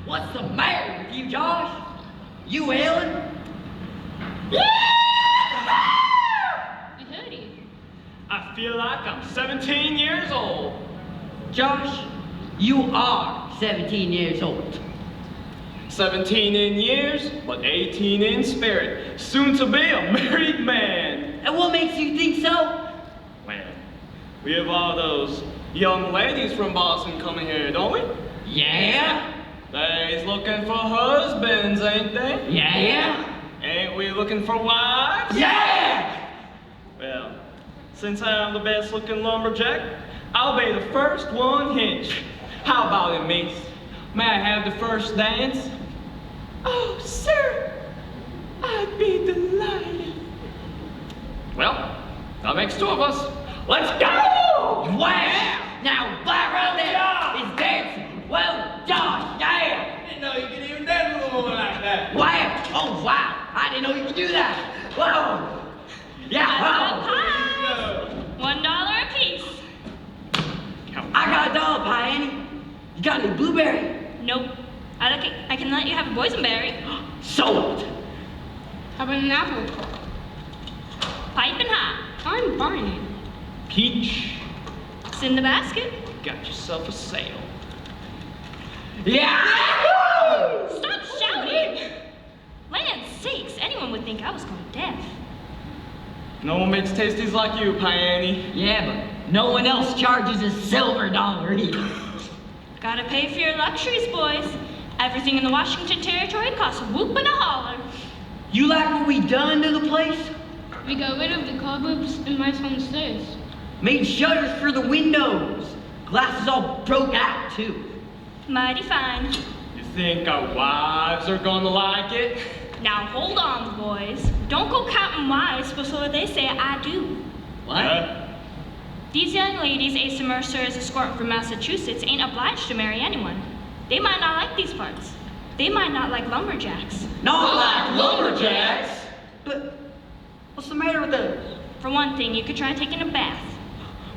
What's the matter with you, Josh? You ailing? I heard you. I feel like I'm 17 years old. Josh, you are 17 years old. 17 in years, but 18 in spirit. Soon to be a married man. And what makes you think so? Well, we have all those young ladies from Boston coming here, don't we? Yeah? They's looking for husbands, ain't they? Yeah? Ain't we looking for wives? Yeah! Well, since I'm the best looking lumberjack, I'll be the first one hitched. How about it, Mace? May I have the first dance? Oh, sir, I'd be delighted. Well, that makes two of us. Let's go! Wow! Now, Black right there is dancing. Well, Josh, yeah! Didn't know you could even dance a woman like that. Wow! Oh, wow! I didn't know you could do that. Whoa! Yeah, wow! $1 a piece. I got a $1 pie, Annie. You got any blueberry? Nope. I can let you have a boysenberry. Sold. How about an apple? Piping hot. I'm buying it. Peach, It's in the basket. got yourself a sale. Yeah! Stop shouting! Land's sakes, anyone would think I was going deaf. No one makes tasties like you, Piani. Yeah, but no one else charges a silver dollar either. Gotta pay for your luxuries, boys. Everything in the Washington Territory costs a whoop and a holler. You like what we done to the place? We got rid of the cobwebs and mice on the stairs. Made shutters for the windows. Glasses all broke out, too. Mighty fine. You think our wives are gonna like it? Now hold on, boys. Don't go counting wives before they say I do. What? These young ladies Asa Mercer is escorting from Massachusetts ain't obliged to marry anyone. They might not like these parts. They might not like lumberjacks. Not like lumberjacks! But what's the matter with those? For one thing, you could try taking a bath.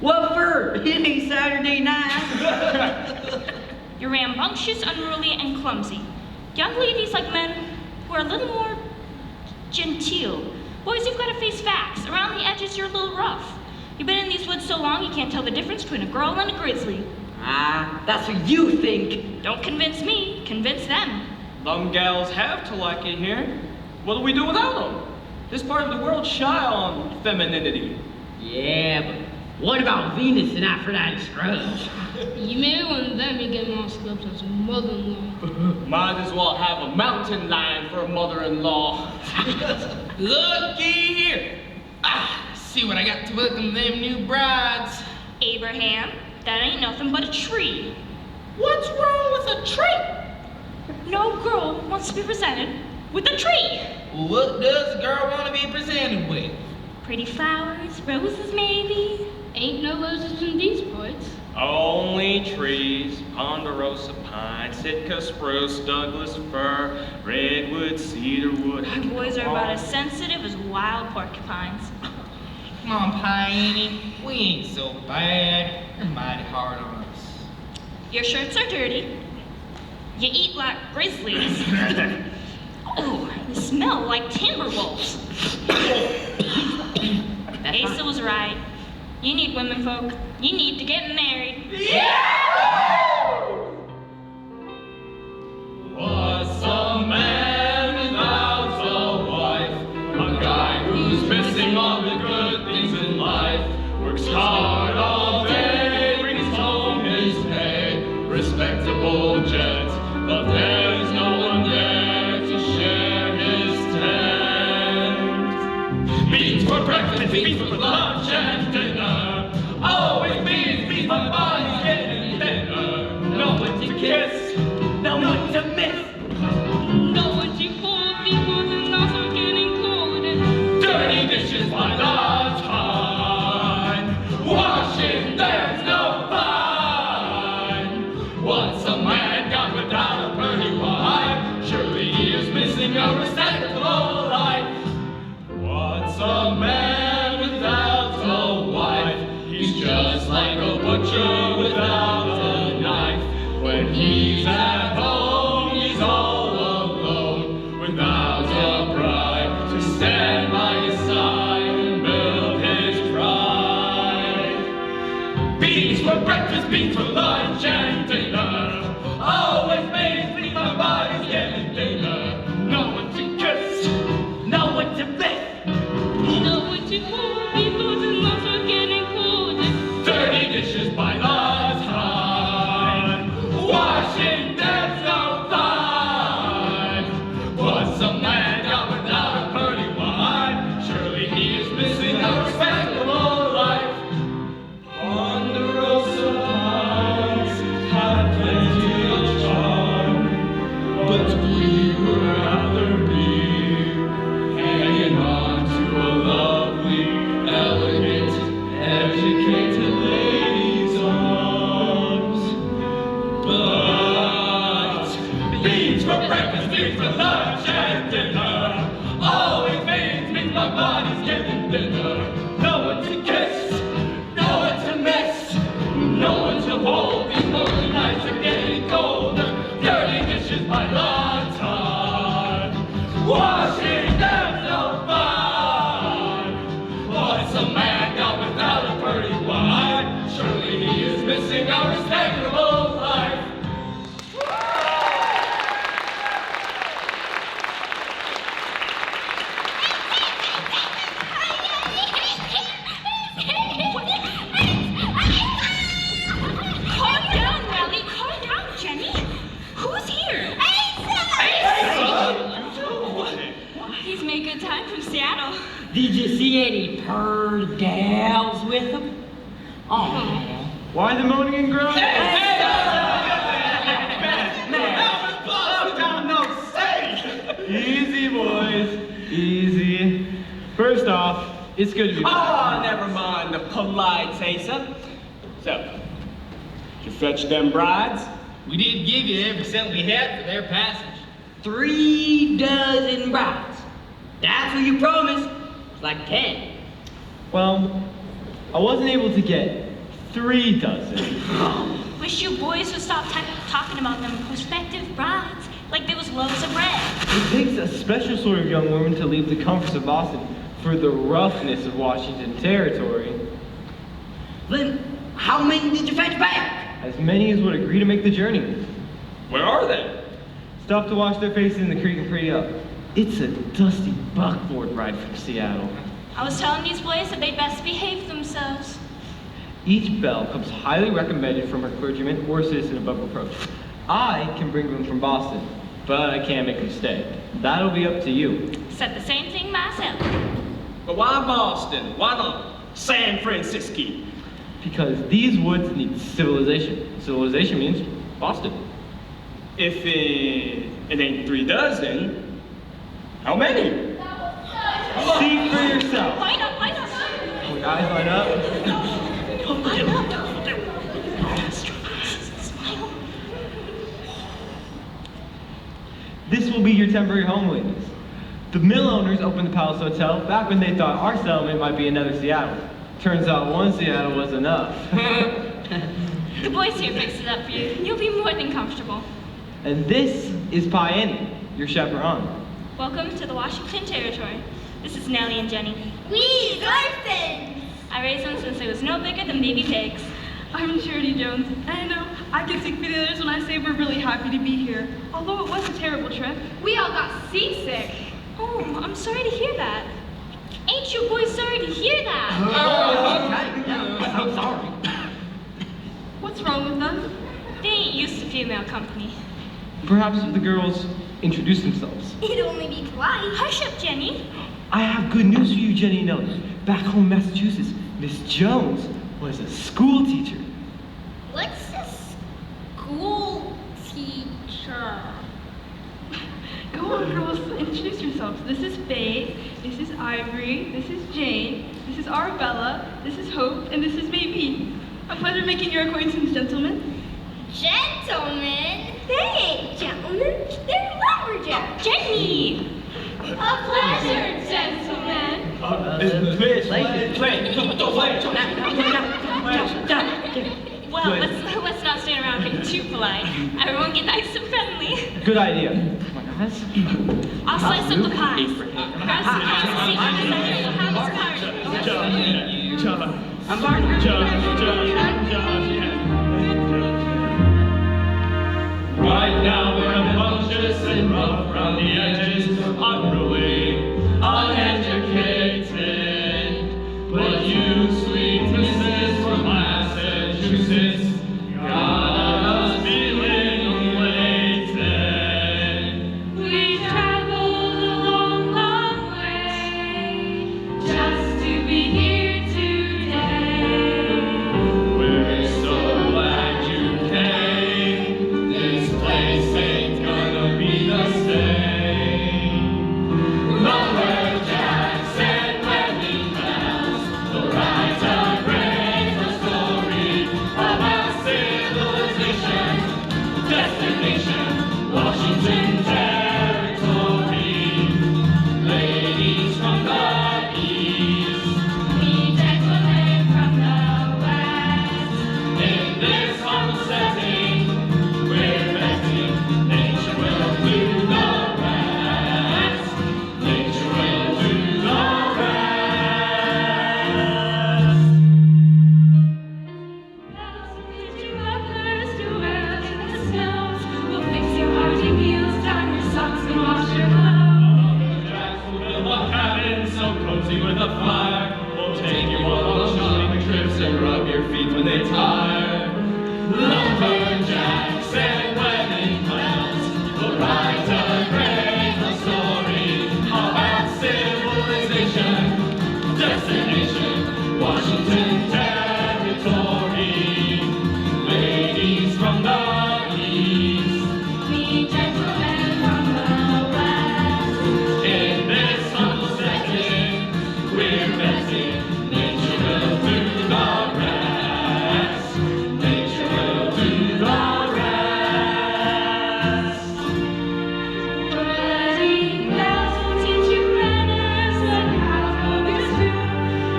What for? It ain't Saturday night. You're rambunctious, unruly, and clumsy. Young ladies like men who are a little more genteel. Boys, you've got to face facts. Around the edges, you're a little rough. You've been in these woods so long, you can't tell the difference between a girl and a grizzly. Ah, that's what you think. Don't convince me, convince them. Them gals have to like it here. What do we do without them? This part of the world's shy on femininity. Yeah, but what about Venus and Aphrodite Scruggs? You marry one of them, you get more scrubs as a mother-in-law. Might as well have a mountain lion for a mother-in-law. Looky here. See what I got to welcome them new brides. Abraham, that ain't nothing but a tree. What's wrong with a tree? No girl wants to be presented with a tree. What does a girl want to be presented with? Pretty flowers, roses maybe. Ain't no roses in these parts. Only trees, ponderosa pine, Sitka spruce, Douglas fir, redwood, cedarwood. You boys are about as sensitive as wild porcupines. Come on, Piney. We ain't so bad. You're mighty hard on us. Your shirts are dirty. You eat like grizzlies. Oh, you smell like timber wolves. Asa was right. You need women folk. You need to get married. What's a man without a wife? A guy who's missing all the good things in life. Works hard all day, brings home his pay. Respectable jet, but there's no one there to share his tent. Beans for breakfast, beans for lunch and dinner. Always beans, my body's getting thinner. No one to kiss, no one to miss. No one to call people and also getting cold. Dirty dishes, my lodge. a man without a wife. He's just like a butcher without a knife. When he's at home, he's all alone, without a bride to stand by his side and build his pride. Beans for breakfast, beans for lunch and dinner. Always makes me my body's getting thinner. No one to kiss, no one to miss. No one to hold, people's and loves are getting cold. Dirty dishes by the time. Washing that's no fun. What's a man got without a pretty wife? Surely he is missing a respectable life. Ponderosa pines have plenty of charm, but we would rather be hanging on to a lovely, elegant, educated lady's arms. But beans for breakfast, beans for lunch and dinner. Always means my body's getting thinner. No one to kiss, no one to miss, no one to hold. These lonely nights are getting colder. Dirty dishes by lunchtime. Washing them's no fun. What's a man got without a pretty wife? Surely he is missing a respectable life. Calm down, Rally. Calm down, Jenny. Who's here? He's made good time from Seattle. Did you see any purr gals with them? Oh, Why the moaning and groaning? Easy, boys. Easy. First off, it's good to be back. oh, never mind the polite say-so. So, did you fetch them brides? We did give you every cent we had for their passage. 3 dozen brides. That's what you promised. It's like 10. Well, I wasn't able to get 3 dozen. Wish you boys would stop talking about them prospective brides like there was loaves of bread. It takes a special sort of young woman to leave the comforts of Boston for the roughness of Washington Territory. Then, how many did you fetch back? As many as would agree to make the journey. Where are they? Stop to wash their faces in the creek and pretty up. It's a dusty buckboard ride from Seattle. I was telling these boys that they'd best behave themselves. Each belle comes highly recommended from her clergyman or citizen above reproach. I can bring them from Boston, but I can't make them stay. That'll be up to you. Said the same thing myself. But why Boston? Why not San Francisco? Because these woods need civilization. Civilization means Boston. If it ain't 3 dozen, how many? See for yourself. Line up, line up. All guys line up. Line up. Smile. This will be your temporary home, ladies. The mill owners opened the Palace Hotel back when they thought our settlement might be another Seattle. Turns out one Seattle was enough. The boys here fixed it up for you. You'll be more than comfortable. And this is Pianni, your chaperone. Welcome to the Washington Territory. This is Nellie and Jenny. We orphans! I raised them since they was no bigger than baby pigs. I'm Charity Jones, and I know I can speak for the others when I say we're really happy to be here. Although it was a terrible trip. We all got seasick. Oh, I'm sorry to hear that. Ain't you boys sorry to hear that? I'm sorry. What's wrong with them? They ain't used to female company. Perhaps if the girls introduce themselves. It'd only be polite. Hush up, Jenny. I have good news for you, Jenny Nellie. Back home in Massachusetts, Miss Jones was a school teacher. What's a school teacher? Go on, girls, introduce yourselves. This is Faye, this is Ivory, this is Jane, this is Arabella, this is Hope, and this is Baby. A pleasure making your acquaintance, gentlemen. Gentlemen? They ain't gentlemen. They're lumberjacks. Jenny! A pleasure, gentlemen. Well, let's not stand around being too polite. Everyone get nice and friendly. Good idea. I'll slice up the pies. Grab some pies and see how this party. I'm Barney. Right now we're rambunctious and rough around the edges, unruly, uneducated. But you, sweet missus from Massachusetts, got us feeling elated. We traveled a long, long way just to be here today. We're so glad you came. This place ain't gonna be the same. Lumberjacks and Weddingbells will write a great story about civilization, destination, Washington territory. Ladies from the east, We gentlemen from the west. in this humble setting, we're betting nature will do the rest. Nature will do the rest. Get your mufflers to wear in the snow. We'll fix your hearty meals, darn your socks, and wash your clothes. Lumberjacks will build a cabin so cozy with a fire. We'll take you all on shopping trips and rub your feet when they tire. Lumberjacks and Weddingbells will write a great story about civilization, destination, Washington territory. Ladies from the east, We gentlemen from the west. in this humble setting, we're betting nature will do the rest. Nature will do the rest. Weddingbells will teach you manners and how to be true.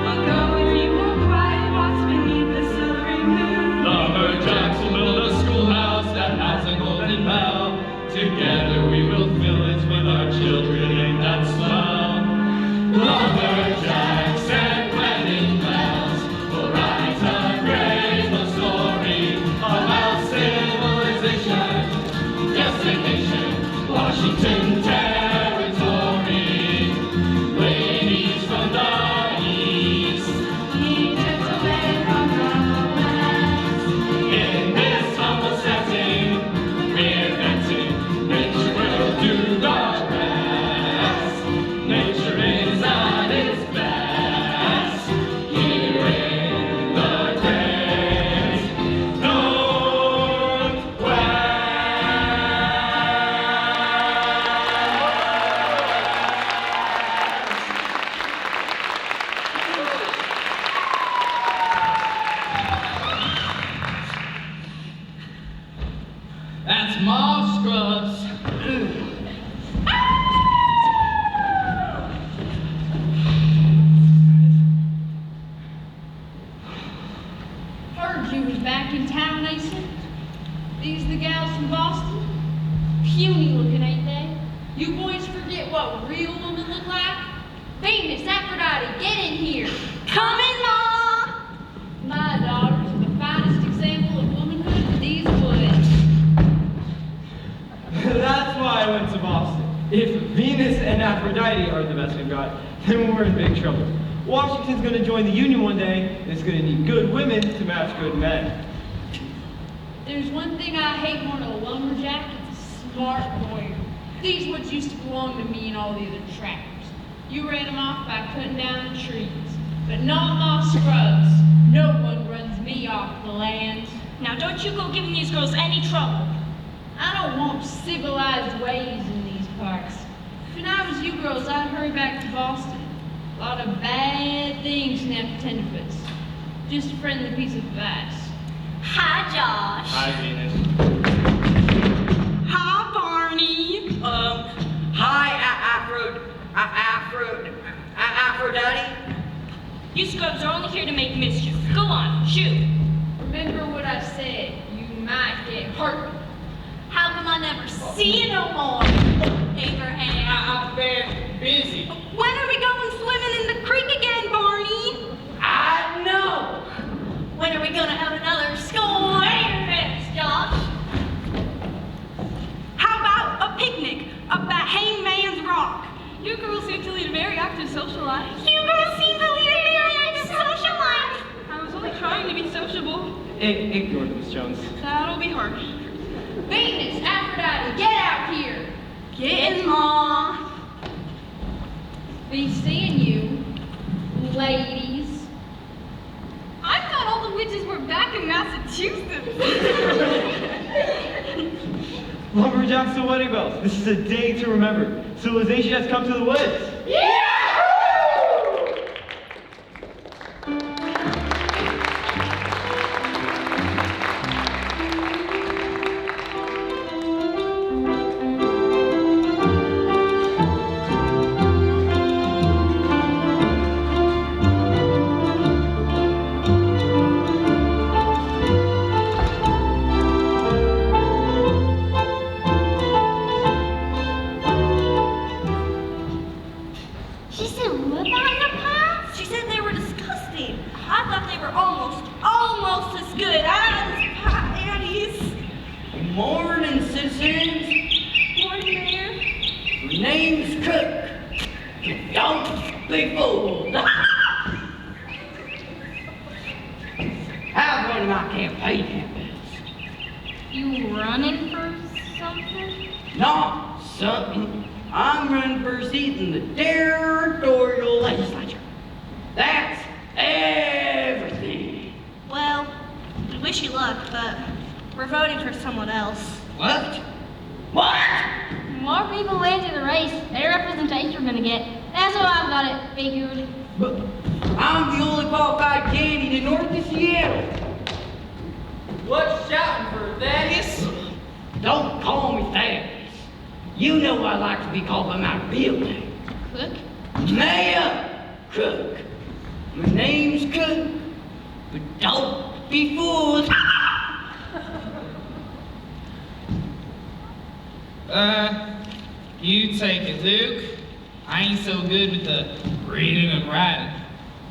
We'll go where you won't quiet walks beneath the silvery moon. Lumberjacks will build a schoolhouse that has a golden bell. Together we will fill it with our children, ain't that swell? Lumberjacks and Weddingbells will write a great story about civilization, destination, Washington territory. Ladies from the east, We gentlemen from the west. in this humble setting, we're betting nature will do the rest. Nature is at its best here in the great Northwest. That's Mob Scrubs. Heard you was back in town, Mason. These the gals from Boston? Puny looking, ain't they? You boys forget what real women look like? Venus, Aphrodite, get in here. Coming, Mom! My daughters are the finest example of womanhood in these woods. That's why I went to Boston. If Venus and Aphrodite are the best we've got, then we're in big trouble. Washington's going to join the Union one day, and it's going to need good women to match good men. There's one thing I hate more than a lumberjack, it's a smart lawyer. These woods used to belong to me and all the other trappers. You ran them off by cutting down the trees. But not my scrubs. No one runs me off the land. Now don't you go giving these girls any trouble. I don't want civilized ways in these parts. If I was you girls, I'd hurry back to Boston. A lot of bad things in that tenderfoots. Just a friendly piece of advice. Hi, Josh. Hi, Venus. Hi, Barney. Hi, Aphrodite? You scrubs are only here to make mischief. Go on, shoot. Remember what I said. You might get hurt. How come I never see you no more? Abraham. I've been busy. When are we going swimming in the creek again, Barney? I know. When are we gonna have another square fest, Josh? How about a picnic up at Hangman's Rock? You girls seem to lead a very active social life. You girls seem to lead a very active social life. I was only trying to be sociable. Ignore them, Miss Jones. That'll be hard. Venus, Aphrodite, get out here. Get Ma. Be seeing you, ladies. I thought all the witches were back in Massachusetts. Lumberjacks and Weddingbells, this is a day to remember. Civilization has come to the woods. She said, what about your past? She said they were disgusting. I thought they were almost as good as patties. Morning, citizens. Morning, Mayor. My name's Cook. Don't be fooled. How's one of my campaign habits? You running for something? Not something. I'm running for a seat in the territorial legislature. That's everything. Well, we wish you luck, but we're voting for someone else. What? What? More people enter the race, better representation we're gonna get. That's how I've got it figured. But I'm the only qualified candidate north of Seattle. What's shouting for, Thaddeus? Don't call me Thaddeus. You know I like to be called by my real name. Cook? Mayor Cook. My name's Cook, but don't be fooled. You take it, Luke. I ain't so good with the reading and writing.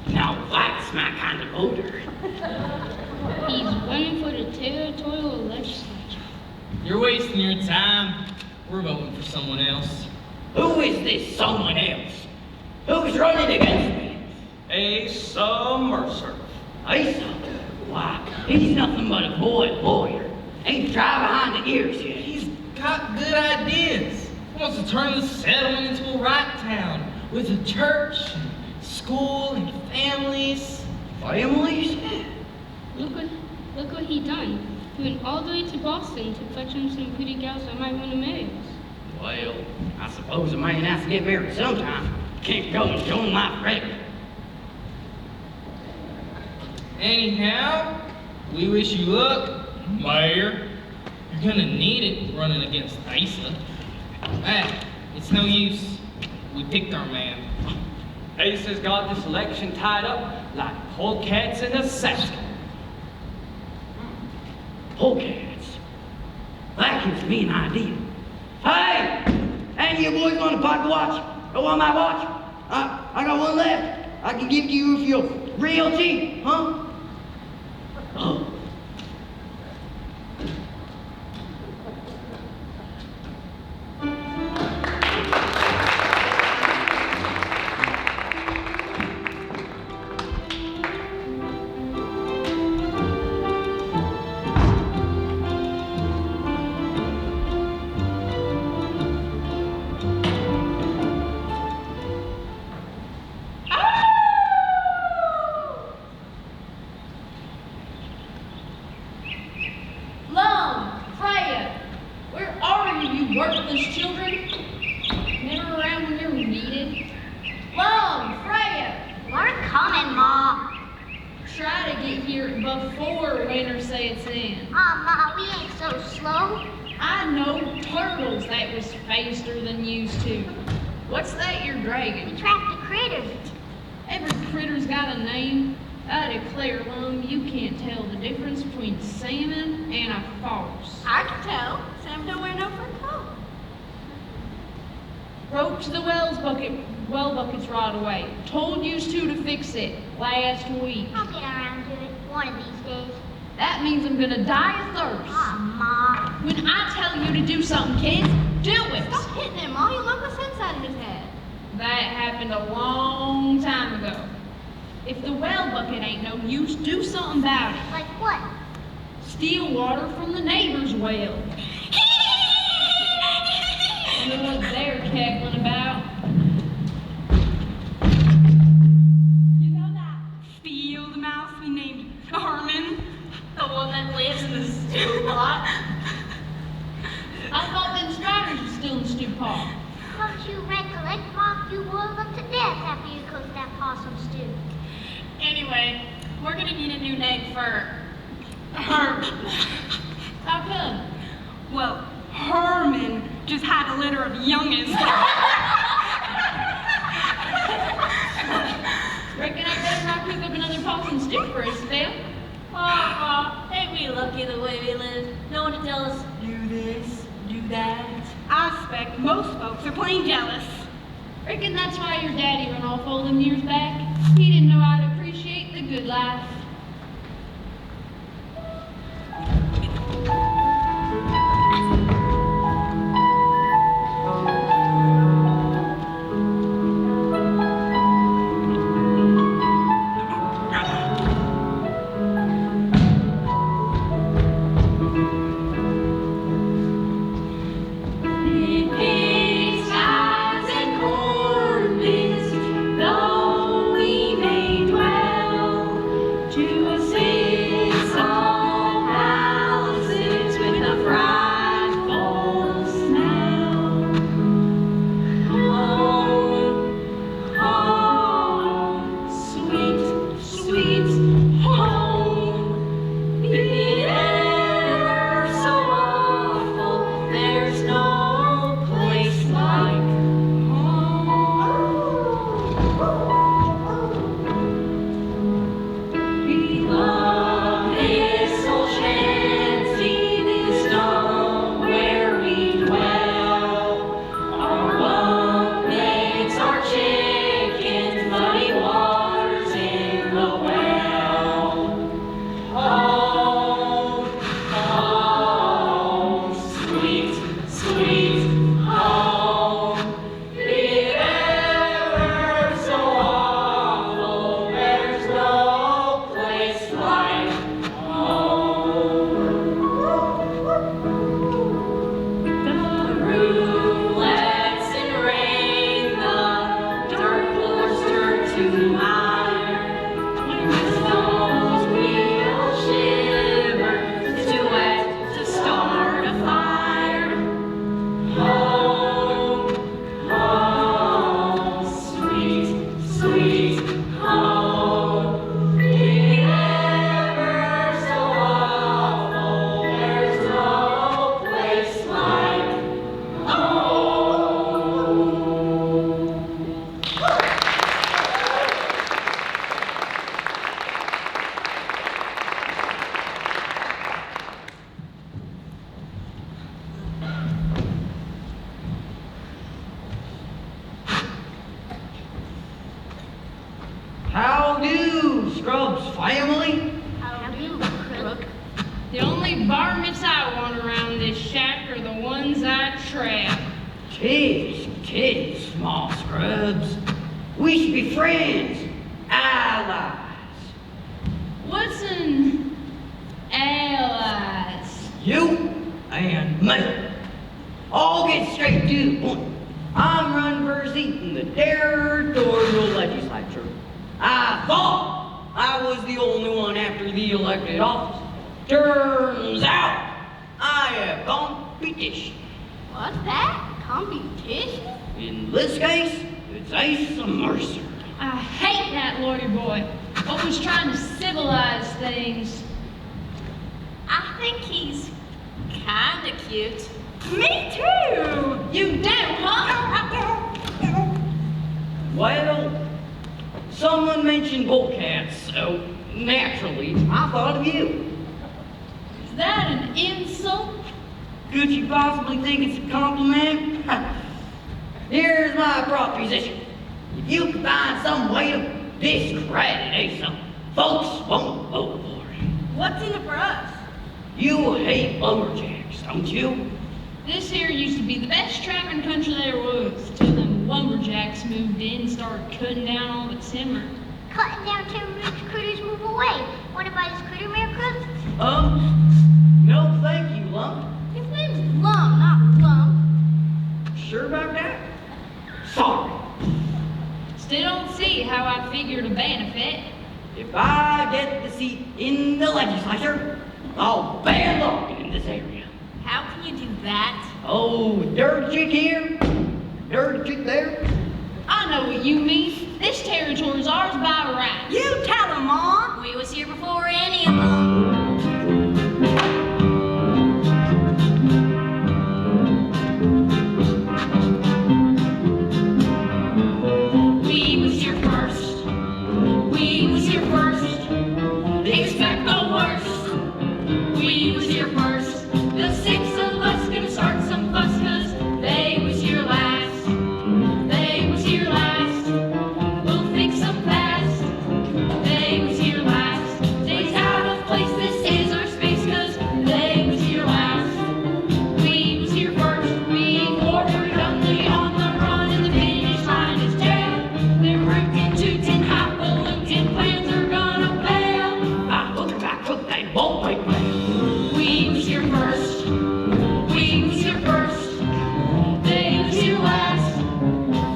Now that's my kind of voter. He's running for the territorial legislature. You're wasting your time. We're voting for someone else. Who is this someone else? Who's running against me? Asa Mercer. Asa? Why, he's nothing but a lawyer. Ain't dry behind the ears yet. He's got good ideas. He wants to turn the settlement into a right town with a church, and school, and families. Families? Look what he done. He went all the way to Boston to fetch him some pretty gals that might want to marry us. Well, I suppose a man has to get married sometime. Can't go and join life forever. Anyhow, we wish you luck, Mayor. You're gonna need it running against Asa. It's no use. We picked our man. Asa's got this election tied up like polecats in a sack. Polecats. That gives me an idea. Hey! Any of you boys want a pocket watch? Or want my watch? I got one left. I can give to you if you're real cheap, huh? Oh. Lum, Freya, where are you, you worthless children? Never around when you're needed. Lum, Freya, We're coming, Ma. try to get here before winter sets in. Ma, we ain't so slow. I know turtles that was faster than used to. What's that you're We dragging? trapped a critter. Every critter's got a name. I declare, Lum, you can't tell the difference between salmon and a farce. I can tell. Sam don't wear no fur coat. Broke to the well buckets right away. Told you two to fix it last week. I'll get around to it one of these days. That means I'm gonna die of thirst. Aw, Mom. When I tell you to do something, kids, do it. Stop hitting him, Ma. You'll knock the sense out of his head. That happened a long time ago. If the well bucket ain't no use, do something about it. Like what? Steal water from the neighbor's well. You know what they're cackling about? You know that field mouse we named Harmon? The one that lives in the stew pot. I thought them spiders were still in the stew pot. Don't you recollect, Mom? You boiled them to death after you cooked that possum stew. Anyway, we're gonna need a new name for Herman. How come? Well, Herman just had a litter of youngins. Reckon I better not cook up another possum stew for a spell. Ain't we lucky the way we live? No one to tell us, do this, do that. I suspect most folks are plain jealous. Reckon that's why your daddy run off all them years back. He didn't know how to appreciate the good life. Though we may dwell to assist all How do, Scrubs family? How do, Crook? The only varmints I want around this shack are the ones I trap. Tis, small Scrubs. We should be friends, allies. What's an allies? You and me. I'll get straight to the point. I'm running for a seat in the territorial legislature. I thought I was the only one after the elected office. Turns out I have competition. What's that? Competition? In this case, it's Asa Mercer. I hate that lawyer boy. Always trying to civilize things. I think he's kinda cute. Me too! You do, huh? Well, Someone mentioned bullcats, so naturally I thought of you. Is that an insult? Could you possibly think it's a compliment? Here's my proposition. If you can find some way to discredit Asa, folks won't vote for him. What's in it for us? You hate lumberjacks, don't you? This here used to be the best trapping country there was, till them lumberjacks moved in and started cutting down all the timber. Cutting down timber makes critters move away. Wanna buy this critter miracles? No thank you, Lump. His name's Lum, not Lump. Sure about that? Sorry. Still don't see how I figured a benefit. If I get the seat in the legislature, I'll ban logging in this area. How can you do that? Oh, dirty chick here, dirty chick there. I know what you mean. This territory's ours by right. You tell them, Mom. We was here before any of them. We was here first. We was here first. Expect the worst. We was here first. The six of us gonna start some fuss, 'cause they was here last. They was here last. We'll fix them fast. They was here last. Stays out of place. This is our space, 'cause they was here last. We was here first. Being forward only on the run, and the finish line is jail. They're rootin', tootin', highfalutin', plans are gonna fail. By hook or by crook, they won't wait for me. We was here first. We was here first. They was here last.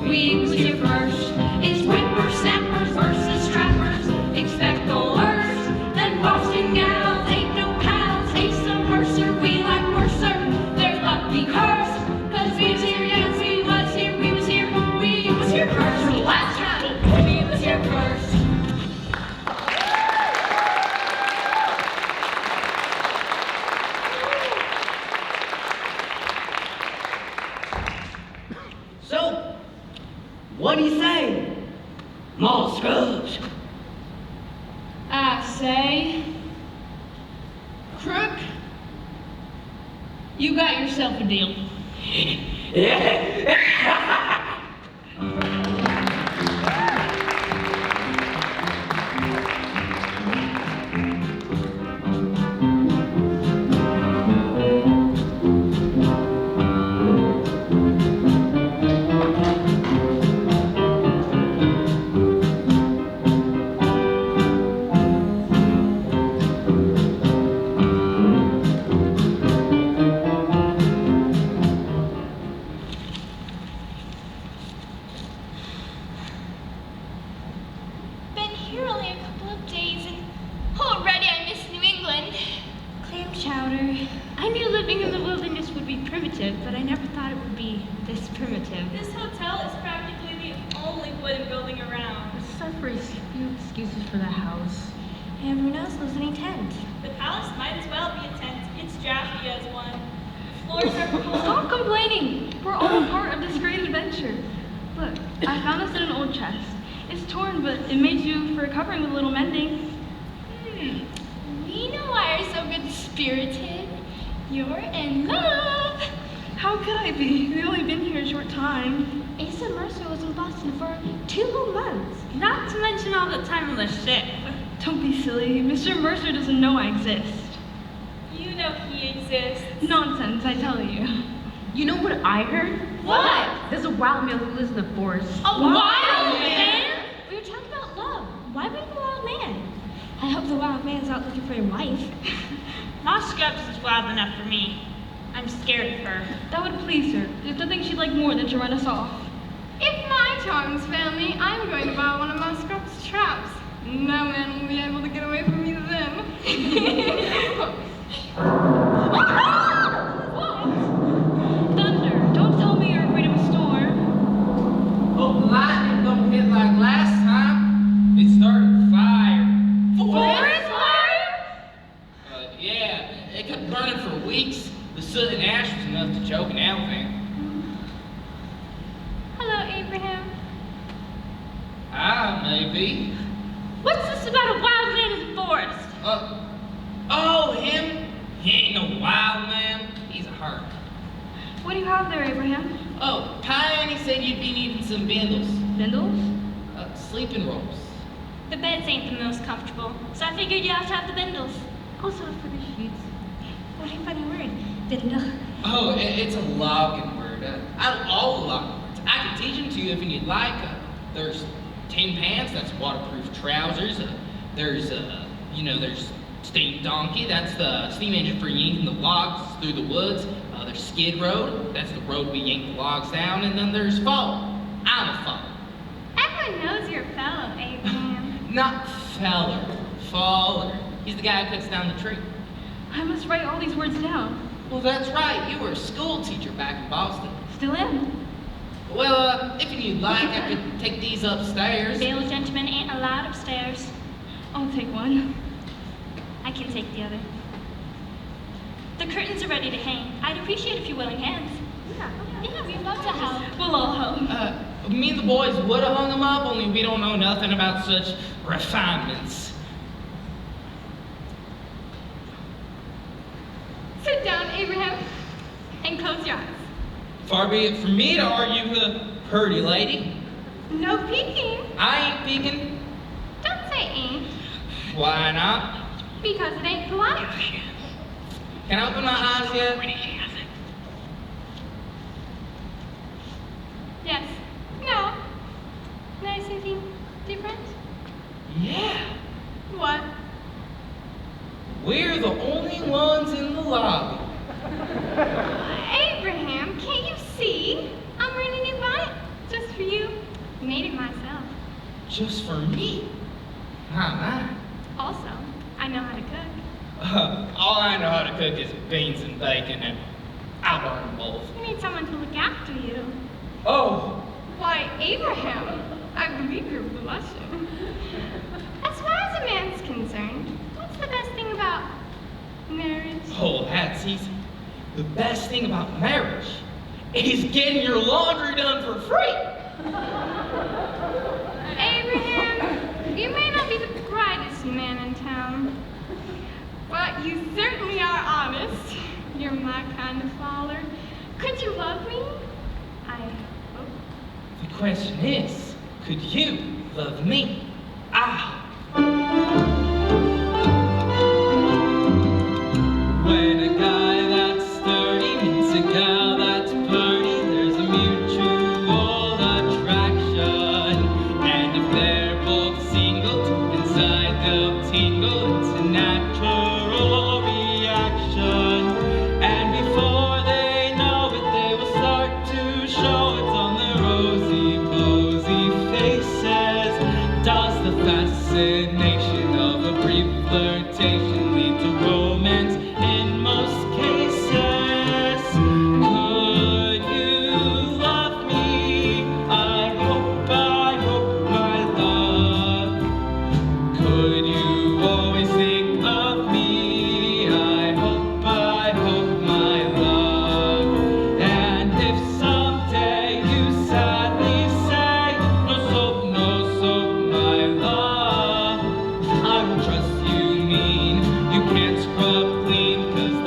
We was here first. It's whippersnappers versus trappers. Expect the worst. Then Boston gals ain't no pals. Asa Mercer, we like Mercer. Their luck be cursed. 'Cause we was here, yes, we was here. We was here. We was here first. For the last time, we was here first. So, what do you say, Mall Scrubs? I say, Crook, you got yourself a deal. Been here only a couple of days and already I miss New England. Clam chowder. I knew living in the wilderness would be primitive, but I never thought it would be this primitive. This hotel is practically the only wooden building around. Except for a few excuses for the house. Everyone else lives in a tent. The palace might as well be a tent. It's drafty as one. Floors are cool. Stop complaining. We're all part of this great adventure. Look, I found this in an old chest. It's torn, but it made you for a covering with a little mending. We know why you're so good-spirited. You're in love. How could I be? We've only been here a short time. Asa Mercer was in Boston for 2 whole months. Not to mention all the time on the ship. Don't be silly. Mr. Mercer doesn't know I exist. You know he exists. Nonsense, I tell you. You know what I heard? What? There's a wild man who lives in the forest. A wild man? We were talking about love. Why bring the wild man? I hope the wild man's out looking for your wife. Ma Scrubs is wild enough for me. I'm scared of her. That would please her. There's nothing she'd like more than to run us off. If my charms fail me, I'm going to buy one of my Scrub's traps. No man will be able to get away from me then. Thunder, don't tell me you're afraid of a storm. Hope the lightning don't hit like last time. It started fire. Forest fire? Yeah, it kept burning for weeks. The soot and ash was enough to choke an elephant. Hello, Abraham. Hi, maybe. What's this about a wild man in the forest? Oh, him? He ain't no wild man. He's a hermit. What do you have there, Abraham? Oh, Tiny said you'd be needing some bindles. Bindles? Sleeping robes. The beds ain't the most comfortable, so I figured you have to have the bindles. Also for the sheets. What a funny word, bindle. Oh, it's a logging word. Out of all the logging words, I can teach them to you if you'd like. There's tin pants, that's waterproof trousers. There's steam donkey, that's the steam engine for yanking the logs through the woods. There's skid road, that's the road we yank the logs down. And then there's faller. I'm a faller. Everyone knows you're a fellow, Abraham. Not feller, faller. He's the guy who cuts down the tree. I must write all these words down. Well, that's right. You were a school teacher back in Boston. Still am. Well, if you'd like, I could take these upstairs. Bail gentlemen ain't allowed upstairs. I'll take one. I can take the other. The curtains are ready to hang. I'd appreciate a few willing hands. Yeah, we'd love to help. We'll all help. Me and the boys would have hung them up, only we don't know nothing about such refinements. Sit down, Abraham, and close your eyes. Far be it from me to argue with a purty lady. No peeking. I ain't peeking. Don't say ain't, Why not? because it ain't polite. Can I open my eyes yet? Yes. No. Notice anything different? Yeah. What? We're the only ones in the lobby. Abraham, can't you see? I'm wearing a new bonnet just for you. Made it myself. Just for me? My. Also, I know how to cook. All I know how to cook is beans and bacon, and I burn them both. You need someone to look after you. Oh, Why, Abraham, I believe you're blushing. As far as a man's concerned, what's the best thing about marriage? oh, that's easy. The best thing about marriage is getting your laundry done for free. Abraham, you may not be the brightest man in town, but you certainly are honest. You're my kind of father. Could you love me? I hope. The question is, could you love me? When a guy that's sturdy meets a gal that's purty, there's a mutual attraction. And if they're both single, deep inside they'll tingle. It's a natural reaction. And before they know it, they will start to show it on their rosy, posy faces. Does the fascination of a brief flirtation lead to romance? In most cases, could you love me? I hope, my love. Could you always think of me? I hope, my love. And if someday you sadly say, no soap, my love, I don't trust you mean. You can't scrub clean, 'cause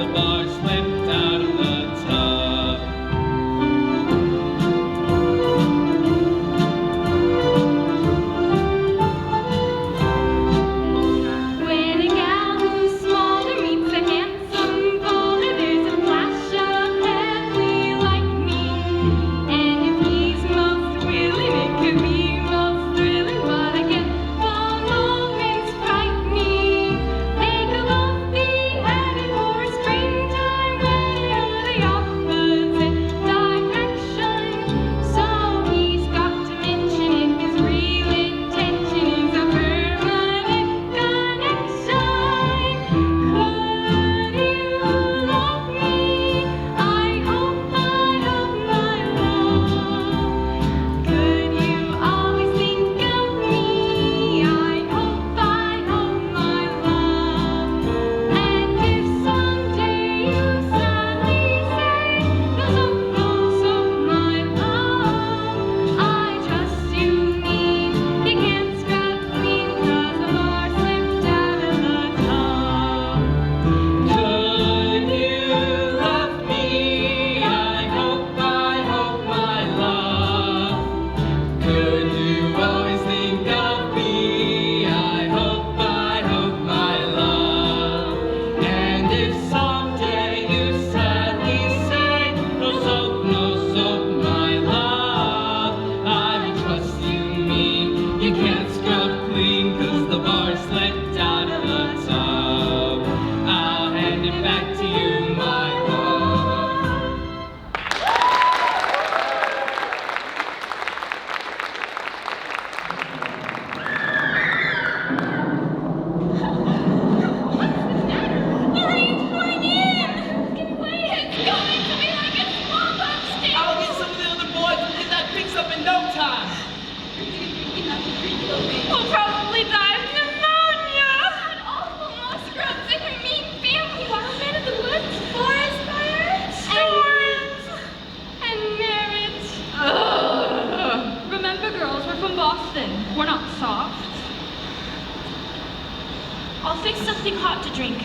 I'll fix something hot to drink.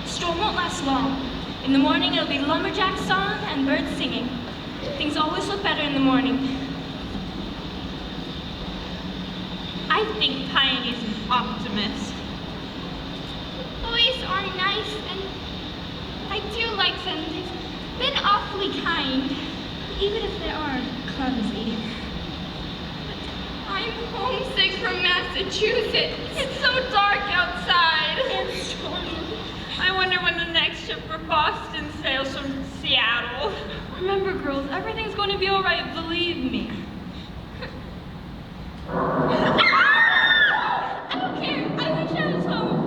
The storm won't last long. In the morning, it'll be lumberjack song and birds singing. Things always look better in the morning. I think Piney's an optimist. Boys are nice, and I do like them. They've been awfully kind, even if they are clumsy. I'm homesick from Massachusetts. It's so dark outside. It's stormy. I wonder when the next ship for Boston sails from Seattle. Remember, girls, everything's going to be all right, believe me. I don't care. I wish I was home.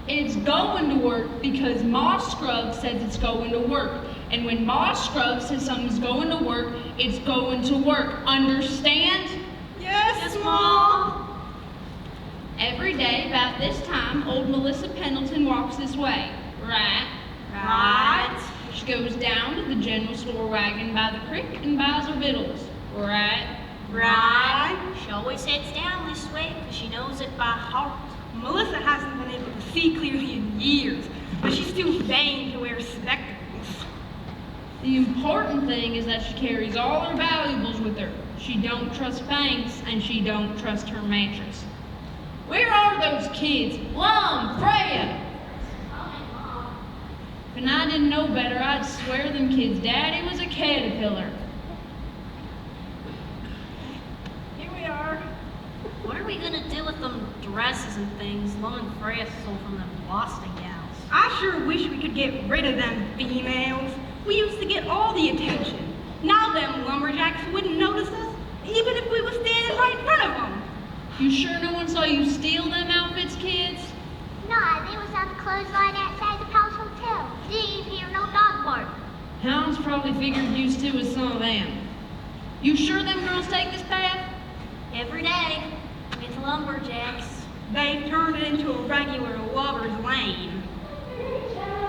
It's going to work because Ma Scrub says it's going to work. And when Ma Scrub says something's going to work, it's going to work. Understand? Yes, Ma. Every day about this time, old Melissa Pendleton walks this way. Right? Right. She goes down to the general store wagon by the creek and buys her victuals. Right? Right. She always heads down this way because she knows it by heart. Melissa hasn't been able to see clearly in years, but she's too vain to wear spectacles. The important thing is that she carries all her valuables with her. She don't trust banks, and she don't trust her mattress. Where are those kids? Lum, Freya! If I didn't know better, I'd swear them kids' daddy was a caterpillar. Here we are. What are we gonna do with them dresses and things Lum and Freya stole from them Boston gals? I sure wish we could get rid of them females. We used to get all the attention. You sure no one saw you steal them outfits, kids? Nah, they was on the clothesline outside the Palace Hotel. Didn't even hear no dog bark. Hounds probably figured you two was some of them. You sure them girls take this path? Every day, with lumberjacks. They've turned it into a regular lover's lane.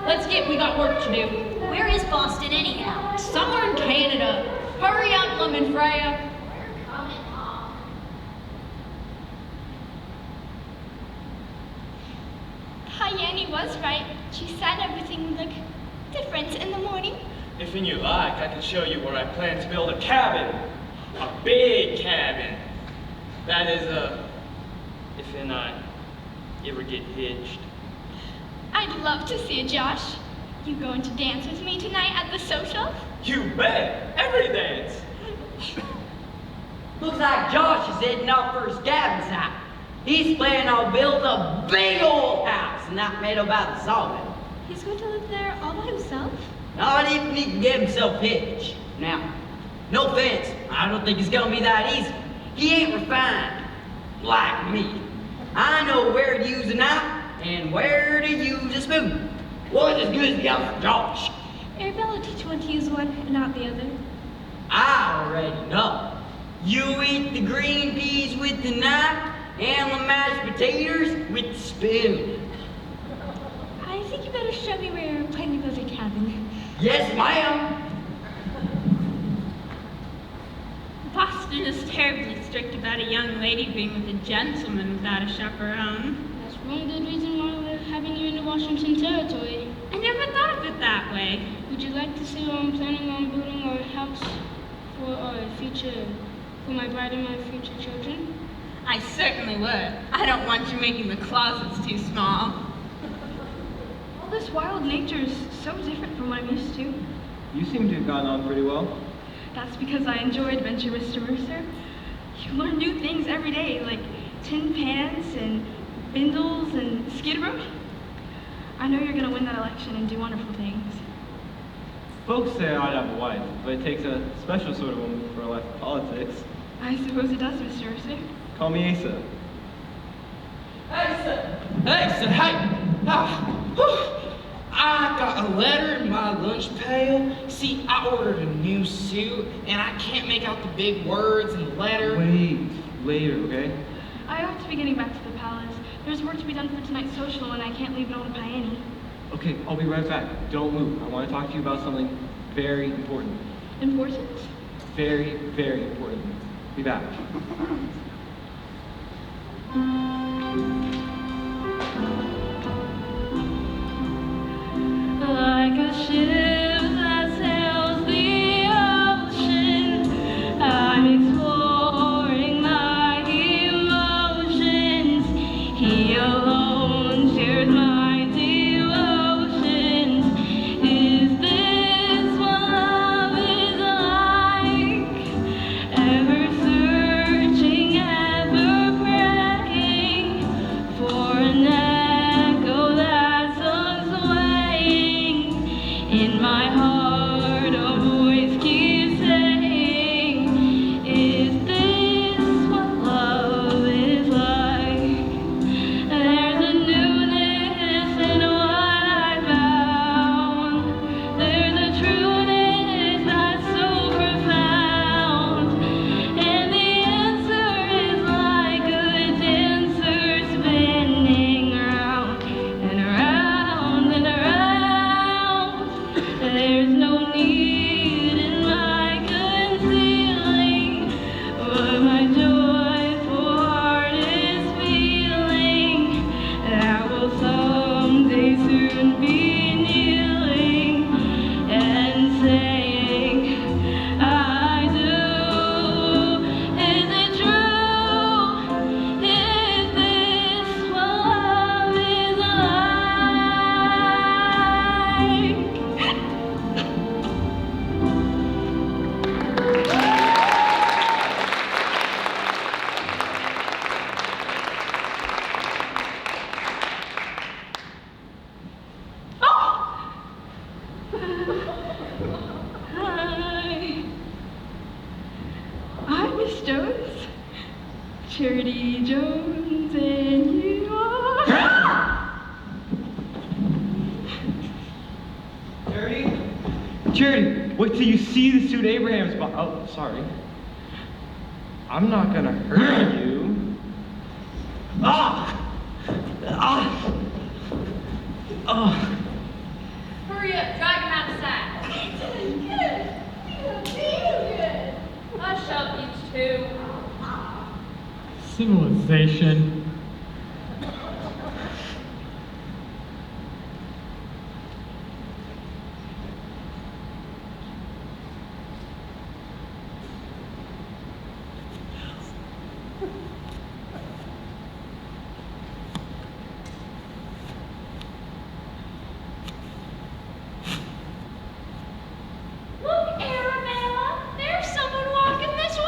Let's get, we got work to do. Where is Boston anyhow? Somewhere in Canada. Hurry up, Lum and Freya. Annie was right. She said everything would look different in the morning. If you like, I can show you where I plan to build a cabin. A big cabin. That is, if and I ever get hitched. I'd love to see it, Josh. You going to dance with me tonight at the social? You bet! Every dance! Looks like Josh is heading off for his cabin site. He's planning on building a big old house, not made up by the sawmill. He's going to live there all by himself? Not even he can get himself hitched. Now, no offense, I don't think it's gonna be that easy. He ain't refined like me. I know where to use a knife and where to use a spoon. Was as good as the other Josh. Arabella teach one to use one and not the other. I already know. You eat the green peas with the knife and the mashed potatoes with the spoon. I think you better show me where you're planning to build a cabin. Yes, ma'am. Boston is terribly strict about a young lady being with a gentleman without a chaperone. That's one good reason why we're having you in the Washington territory. I never thought of it that way. Would you like to see where I'm planning on building our house for my bride and my future children? I certainly would. I don't want you making the closets too small. All this wild nature is so different from what I'm used to. You seem to have gotten on pretty well. That's because I enjoy adventure, Mr. Mercer. You learn new things every day, like tin pans and bindles and skid row. I know you're gonna win that election and do wonderful things. Folks say I'd have a wife, but it takes a special sort of woman for a life of politics. I suppose it does, Mr. Mercer. Call me Asa. Hey, I got a letter in my lunch pail. See, I ordered a new suit, and I can't make out the big words in the letter. Wait, later, okay? I ought to be getting back to the palace. There's work to be done for tonight's social, and I can't leave it all to Piani. Okay, I'll be right back. Don't move. I want to talk to you about something very important. Important? Very, very important. Be back. Like a ship that sails the ocean, I'm exploring my emotions. He alone shares my devotions. Is this what love is like? Ever searching, ever cracking, Charity Jones and you are. Charity, wait till you see the suit Abraham's bought. Oh, sorry. I'm not gonna hurt you. Hurry up, drag him outside. Good. Feel good. Hush up, you two. Civilization. Look, Arabella, there's someone walking this way.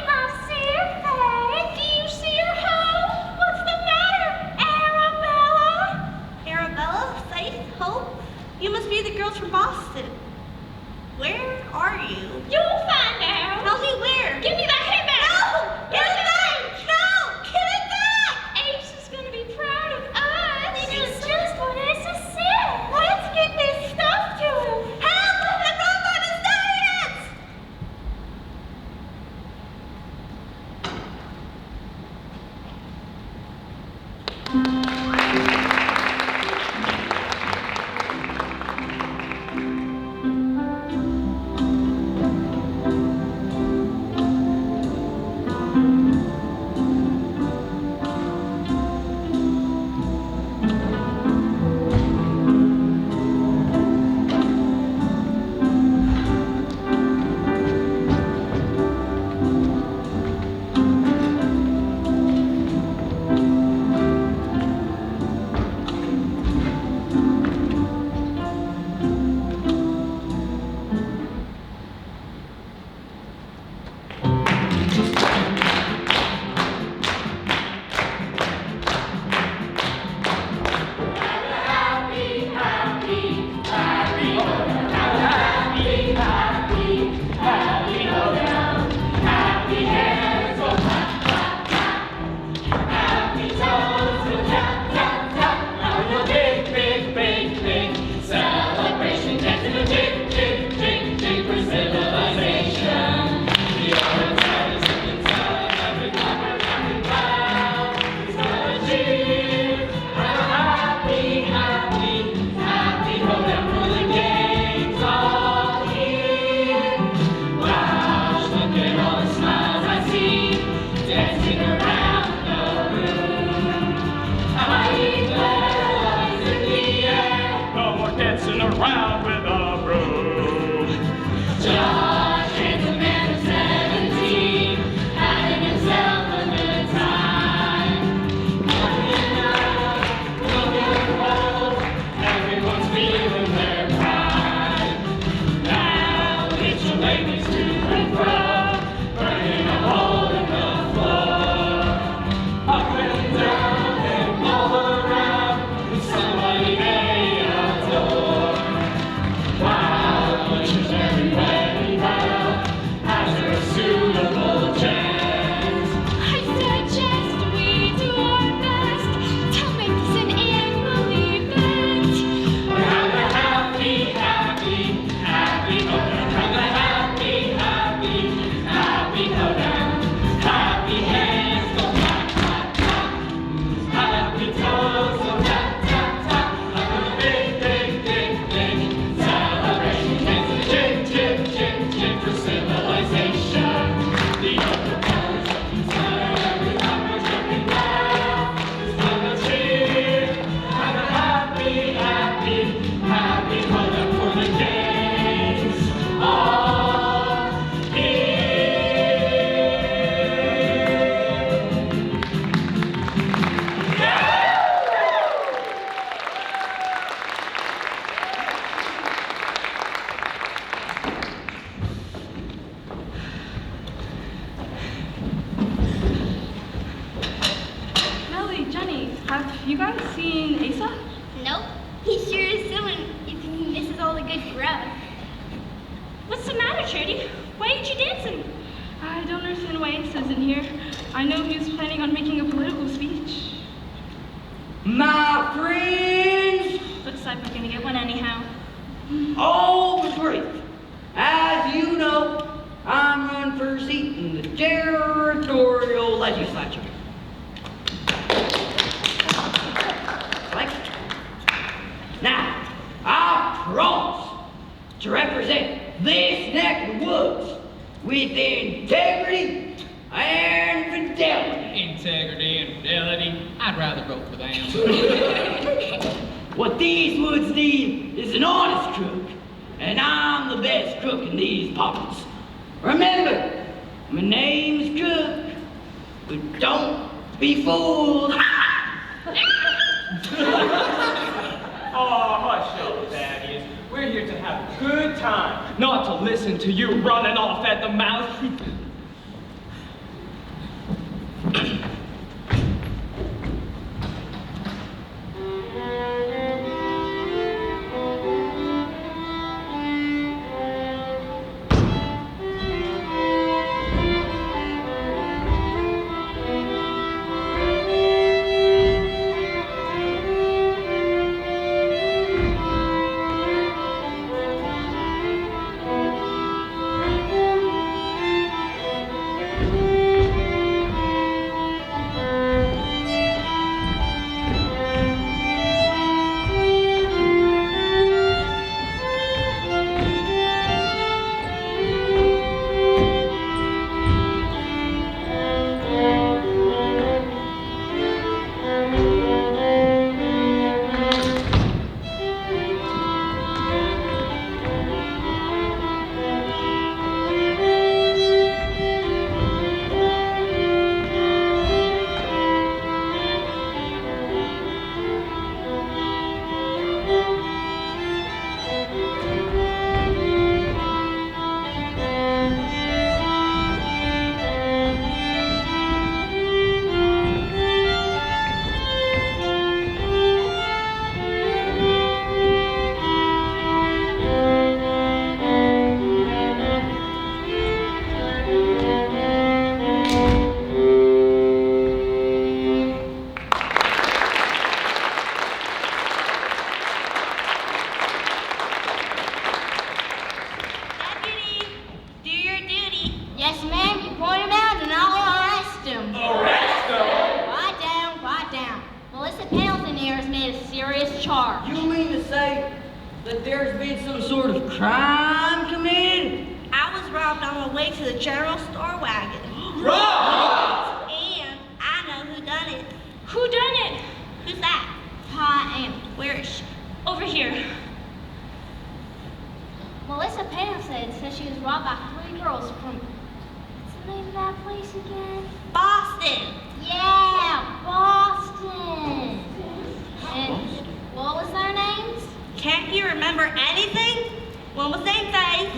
I see her face. Do you see her home? What's the matter, Arabella? Arabella, Faith, Hope, you must be the girls from Boston. Where are you? You'll find out. Tell me where. Give me that head back. No! Give it back! No! Give it back! Ace is gonna be proud of us. This is just what Asa said. Let's get this stuff to him. Help! The robot is dying! Have you guys seen Asa? Nope. He sure is someone if he misses all the good grub. What's the matter, Charity? Why aren't you dancing? I don't understand why Asa isn't here. I know he was planning on making a political speech. My friends, Looks like we're gonna get one anyhow. all the brief. As you know, I'm running for a seat in the territorial legislature. Right? Now, I promise to represent this neck of the woods with integrity and fidelity. Integrity and fidelity. I'd rather vote for them. What these woods need is an honest crook, and I'm the best crook in these parts. Remember, my name's Cook, but don't be fooled. Oh, hush up, Thaddeus. We're here to have a good time, not to listen to you running off at the mouth. charge. You mean to say that there's been some sort of crime committed? I was robbed on my way to the general store wagon. Robbed? And I know who done it. Who done it? Who's that? I am. Where is she? Over here. Melissa Pam said she was robbed by 3 girls from, what's the name of that place again? Boston. Yeah, Boston. And what was their names? Can't you remember anything? One was named Faith,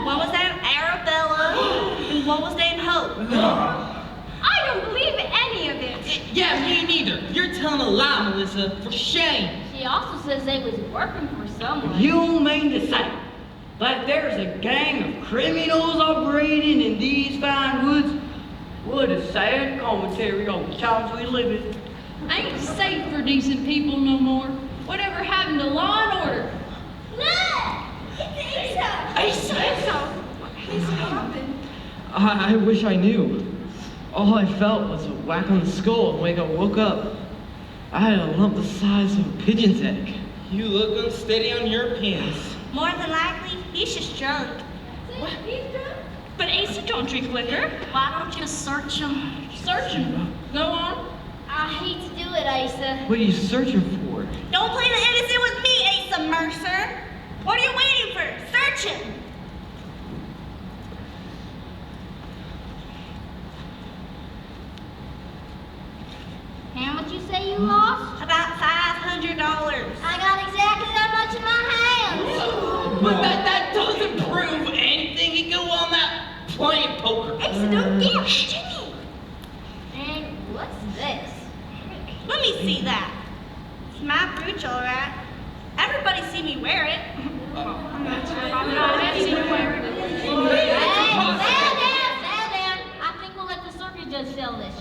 one was named Arabella, and one was named Hope. I don't believe any of it. Yeah, me neither. You're telling a lie, Melissa. For shame. She also says they was working for someone. You mean to say that there's a gang of criminals operating in these fine woods? What a sad commentary on the times we live in. Ain't safe for decent people no more. Whatever happened to law and order? Look! It's Asa! I wish I knew. All I felt was a whack on the skull, and when I woke up, I had a lump the size of a pigeon's egg. You look unsteady on your pins. More than likely, he's just drunk. What? He's drunk? But Asa don't drink liquor. Why don't you search him? Search him. Go on. I hate to do it, Asa. What are you searching for? Don't play the innocent with me, Asa Mercer. What are you waiting for? Search him. How much you say you lost? About $500. I got exactly that much in my hands. But that doesn't prove anything. You go on that playing poker. Asa, don't dare, Jimmy. And what's this? Let me see that. It's my brooch, all right. Everybody see me wear it. I'm not sure about that. I've seen him wear it. Hey, settle down. I think we'll let the circus judge sell this.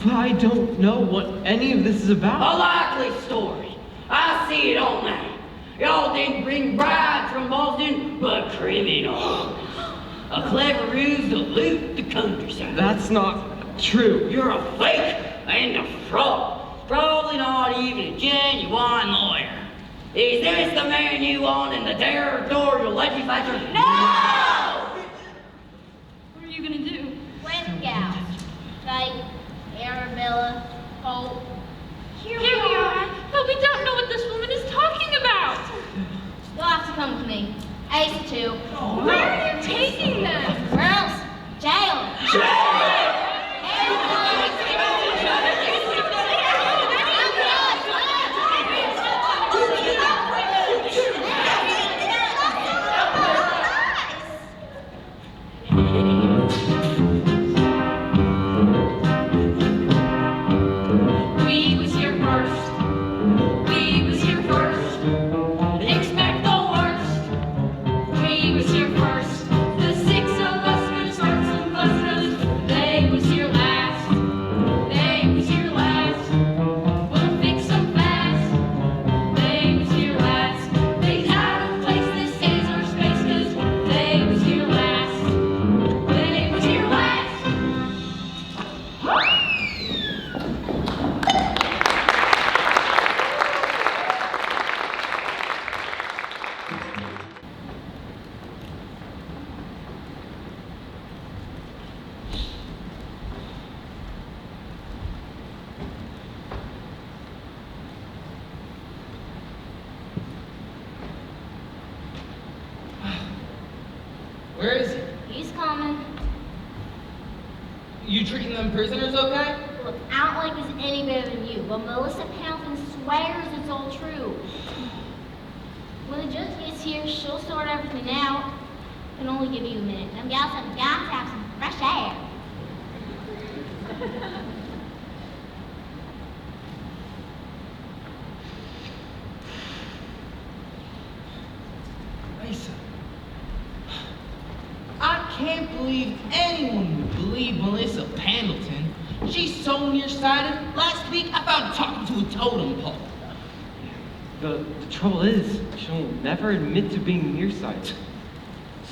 But I don't know what any of this is A about. likely story. I see it on that. Y'all didn't bring brides from Boston, but criminals. A clever ruse to loot the countryside. That's not true. You're a fake and a fraud. Probably not even a genuine lawyer. Is this the man you want in the territorial legislature? No! What are you gonna do? Wedding gals. Like Arabella, Hope. Here we are, but we don't know what this woman is talking about. You'll have to come with me. Ace too. Where are you taking them? Where else? Jail. We was here first. We was here first. Expect the worst. We was here first. The six of us gonna start some fuss 'cause they was here last. They was here last. We'll fix them fast. They was here last. They's out of place. This is our space 'cause they was here last. They was here last. Where is he? He's coming. You treating them prisoners okay? Look, I don't like this any better than you, but Melissa Pouncin swears it's all true. When the judge gets here, she'll sort everything out. I can only give you a minute. Them gals have got to have some fresh air. Lisa. I can't believe anyone would believe Melissa Pendleton. She's so nearsighted. Last week I found her talking to a totem pole. The trouble is, she'll never admit to being nearsighted.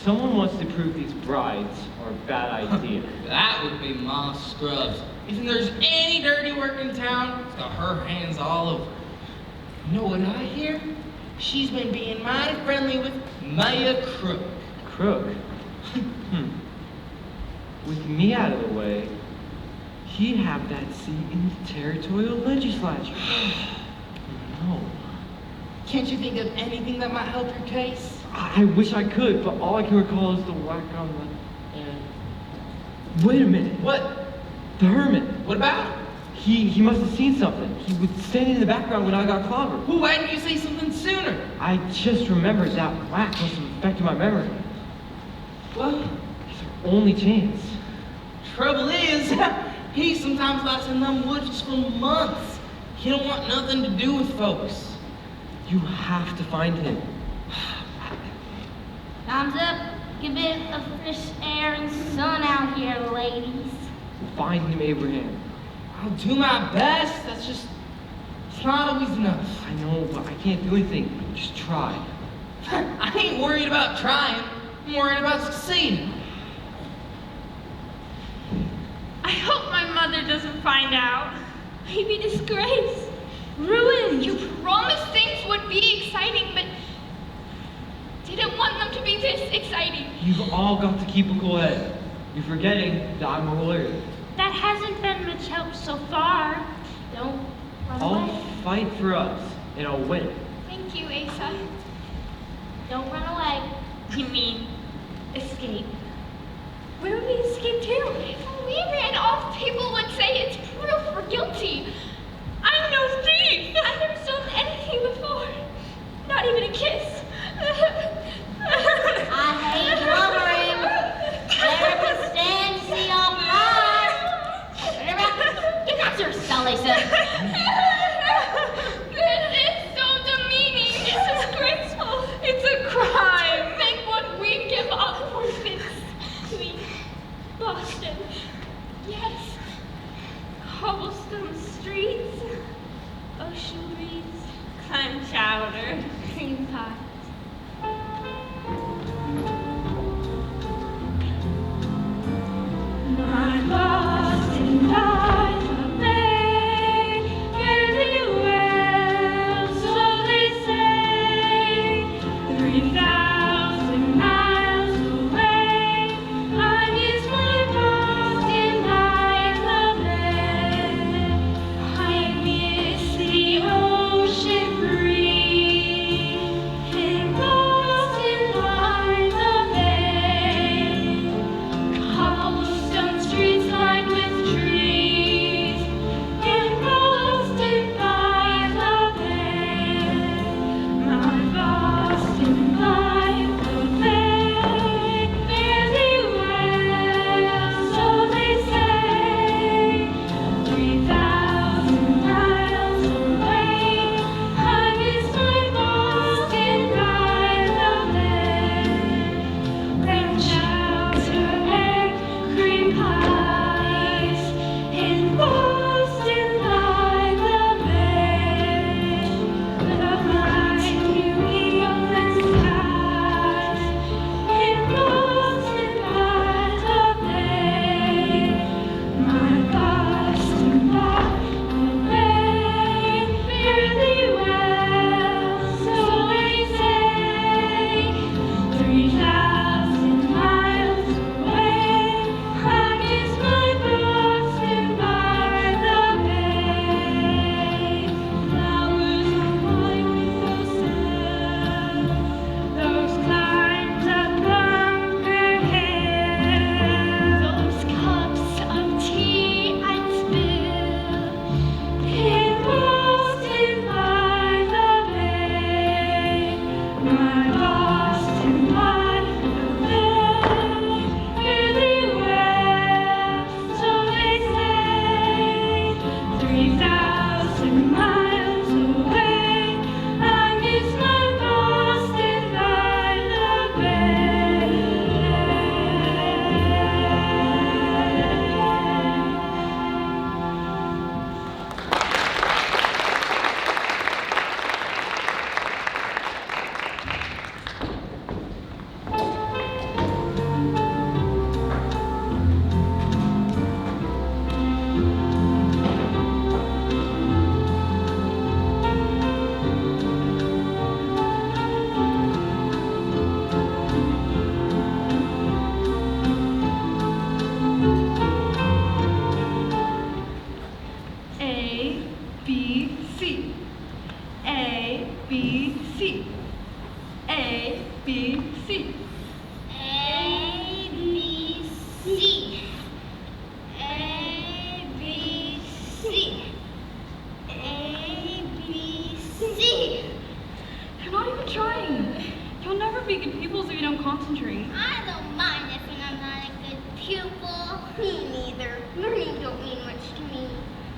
Someone wants to prove these brides are a bad idea. That would be Ma Scrubs. If there's any dirty work in town, it's got her hands all over. You know what I hear? She's been being mighty friendly with Maya Crook. Crook? With me out of the way, he'd have that seat in the territorial legislature. No. Can't you think of anything that might help your case? I wish I could, but all I can recall is the whack on the... And... Wait a minute. What? The hermit. What about him? He must have seen something. He was standing in the background when I got clobbered. Well, why didn't you say something sooner? I just remembered that whack must have affected my memory. Well, It's our only chance. trouble is, he sometimes lasts in them woods for months. He don't want nothing to do with folks. You have to find him. Time's up. Get a bit of fresh air and sun out here, ladies. Find him, Abraham. I'll do my best. It's not always enough. I know, but I can't do anything. Just try. I ain't worried about trying. I'm worried about succeeding. I hope my mother doesn't find out. We'd be disgraced. Ruined. You promised things would be exciting, but didn't want them to be this exciting. You've all got to keep a cool head. You're forgetting that I'm a lawyer. That hasn't been much help so far. Don't run I'll away. fight for us, and I'll win. Thank you, Asa. Don't run away. You mean escape? Where would we escape to? If we ran off, people would say it's proof we're guilty. I'm no thief. I've never stolen anything before. Not even a kiss. I hate blubbering. There we stand, see all right. Get out your cell, Lisa. This is so demeaning. It's disgraceful. It's a crime. Think what we give up for this. We, Boston. Yes. Cobblestone.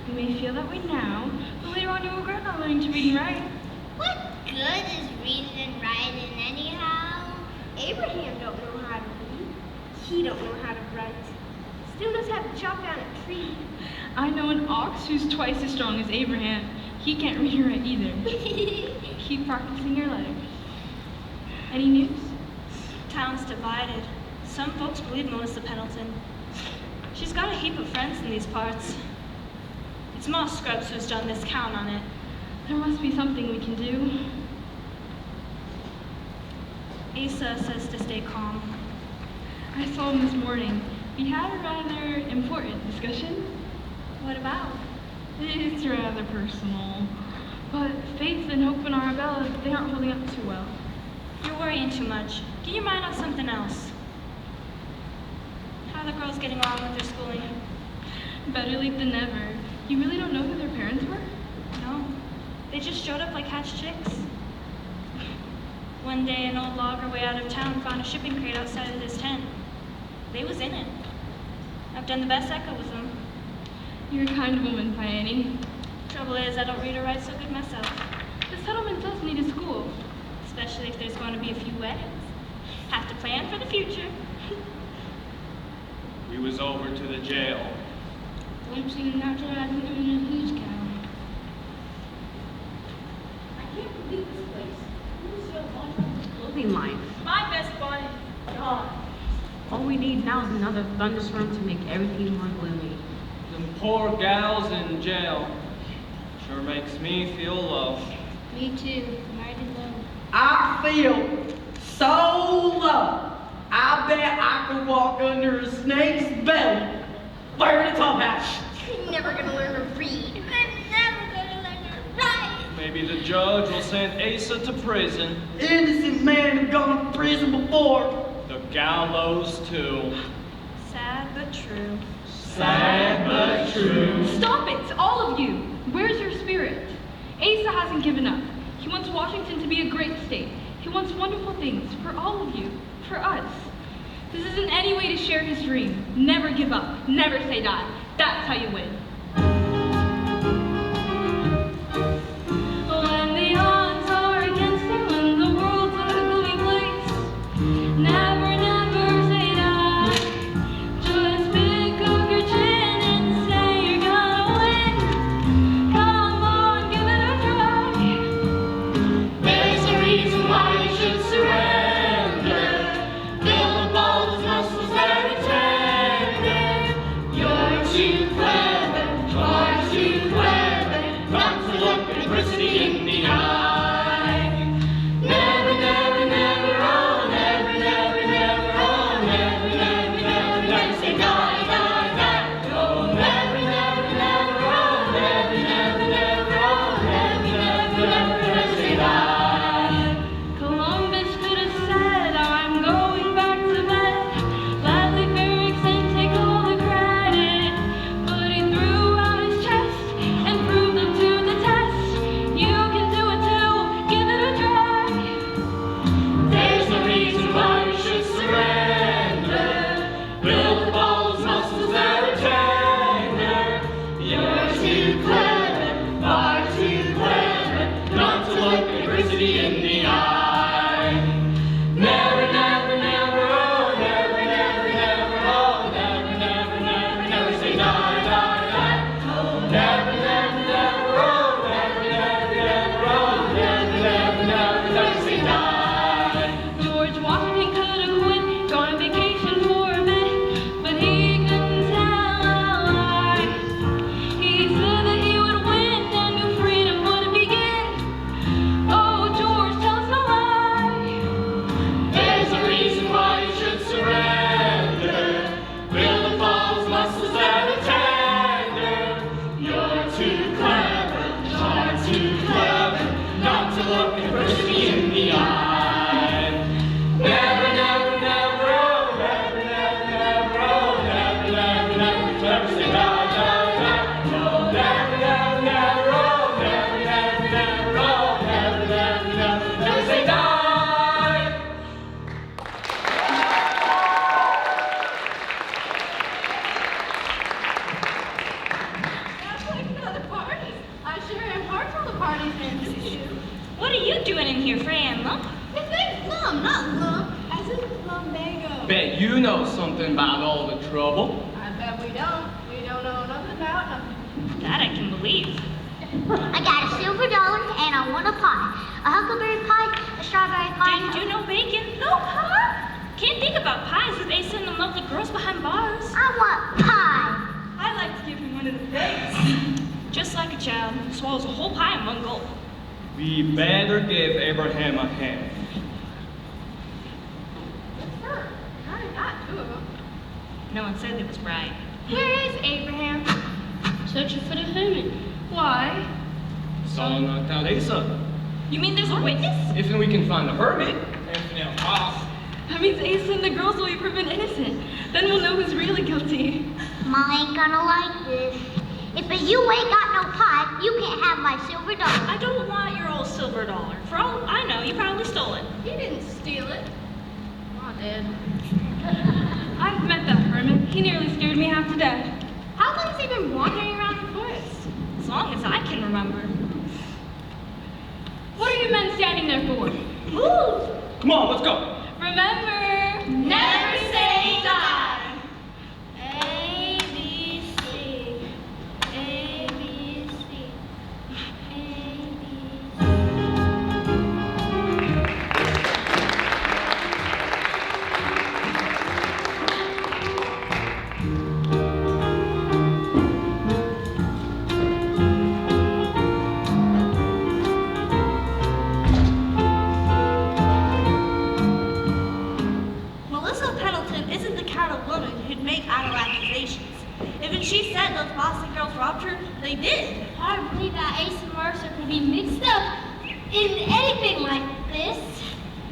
You may feel that way now, but later on you will regret not learning to read and write. What good is reading and writing anyhow? Abraham don't know how to read. He don't know how to write. Still knows how to chop down a tree. I know an ox who's twice as strong as Abraham. He can't read or write either. Keep practicing your letters. Any news? Town's divided. Some folks believe Melissa Pendleton. She's got a heap of friends in these parts. It's Moss Scrubs who's done this, count on it. There must be something we can do. Asa says to stay calm. I saw him this morning. We had a rather important discussion. What about? It's rather personal. But Faith and Hope and Arabella, they aren't holding up too well. You're worrying too much. Get your mind on something else. How are the girls getting along with their schooling? Better late than never. You really don't know who their parents were? No. They just showed up like hatched chicks. One day, an old logger way out of town found a shipping crate outside of his tent. They was in it. I've done the best I could with them. You're a kind woman, Piany. Trouble is, I don't read or write so good myself. The settlement does need a school. Especially if there's going to be a few weddings. Have to plan for the future. We was over to the jail. Don't seem not to have him in a who's cow. I can't believe this place. Who's your one Clothing line. My best bud is gone. All we need now is another thunderstorm to make everything more gloomy. Them poor gals in jail. Sure makes me feel low. Me too, mighty low. I feel so low. I bet I could walk under a snake's belly wearing a top hat. I'm never gonna learn to read. I'm never gonna learn to write. Maybe the judge will send Asa to prison. Innocent man have gone to prison before. The gallows too. Sad but true. Sad but true. Stop it, all of you! Where's your spirit? Asa hasn't given up. He wants Washington to be a great state. He wants wonderful things for all of you, for us. This isn't any way to share his dream. Never give up, never say die. That's how you win. When the odds are against you and the world's a gloomy place, never, never say die. Just pick up your chin and say you're gonna win. Come on, give it a try. There's a reason why you should surrender. Build up all those muscles that are tender. You're too clever, far too clever, not to look adversity in the eye. Never, never, never, oh, never, never, never, oh, never, never, never, never say die, die, die. Oh, never, never, never, oh, never, never, never, oh, never, never, never, never say die. Columbus could have said, I'm going back to bed. Gladly Ferguson take all the credit. But he threw out his chest and proved them to the test. You can do it too, give it a try. There's no reason why you should surrender. Build up all those muscles that are tender. You're too clever, far too clever, not to look adversity in the eye. Never, never, never, oh, never, never, never, oh, never, never, never, never say die, die, die. Oh, never, never, never, oh, never, never, never, oh, never, never, never, never say die. George Washington could have quit, gone on vacation for a bit, but he couldn't stand know something about all the trouble. I bet we don't. We don't know nothing about nothing. That I can believe. I got a silver dollar and I want a pie. A huckleberry pie, a strawberry pie. Didn't you know bacon? No pie? Can't think about pies with Asa and the lovely girls behind bars. I want pie. I'd like to give him one of the figs. Just like a child, swallows a whole pie in one gulp. We better give Abraham a hand. Sure. I already got 2 of them. No one said it was right. Where is Abraham? Searching for the hermit. Why? Saul knocked out Asa. You mean there's a witness? If we can find the hermit. Anthony off. That means Asa and the girls will be proven innocent. Then we'll know who's really guilty. Mom ain't gonna like this. If you ain't got no pie, you can't have my silver dollar. I don't want your old silver dollar. For all I know, you probably stole it. He didn't steal it. Aw, Dad. I've met that hermit. He nearly scared me half to death. How long's he been wandering around the forest? As long as I can remember. What are you men standing there for? Ooh. Come on, let's go. Remember, Never say die. A, B, C. A, B, C. A, B, C. Melissa Pendleton isn't the kind of woman who'd make idle accusations. If she said those Boston girls robbed her, they did. Hard to believe that Asa Mercer could be mixed up in anything like this.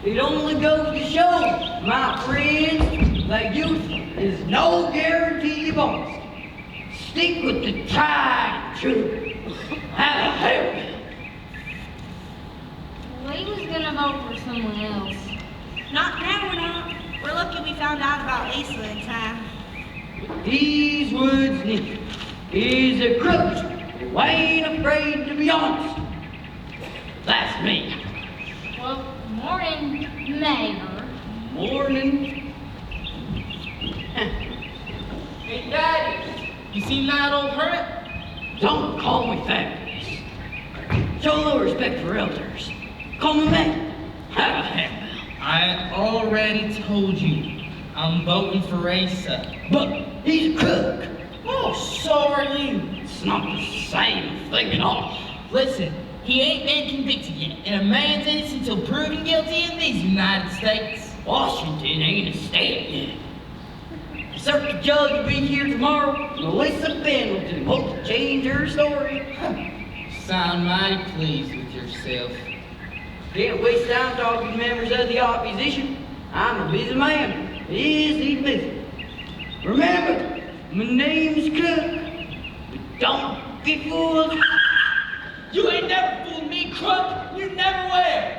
It only goes to show, my friends, that youth is no guarantee of honesty. Stick with the tried and true. Have a helmet. We was gonna vote for someone else. Not now, we're not. We're lucky we found out about Asa in time. These woods need is a crook who ain't afraid to be honest. That's me. Well, morning, Mayor. Morning. Hey, Daddy. You seen that old hermit? Don't call me fabulous. Show a little respect for elders. Call me man. Have a handbell. I already told you. I'm voting for Asa. But he's a crook. Oh, so are you. It's not the same thing at all. Listen, he ain't been convicted yet, and a man's innocent until proven guilty in these United States. Washington ain't a state yet. The circuit judge will be here tomorrow. Melissa Pendleton hopes to change her story. Sound mighty pleased with yourself. Can't waste time talking to members of the opposition. I'm a busy man. Busy, busy. Remember, my name's Cook. But don't be fooled. You ain't never fooled me, crook. You never will.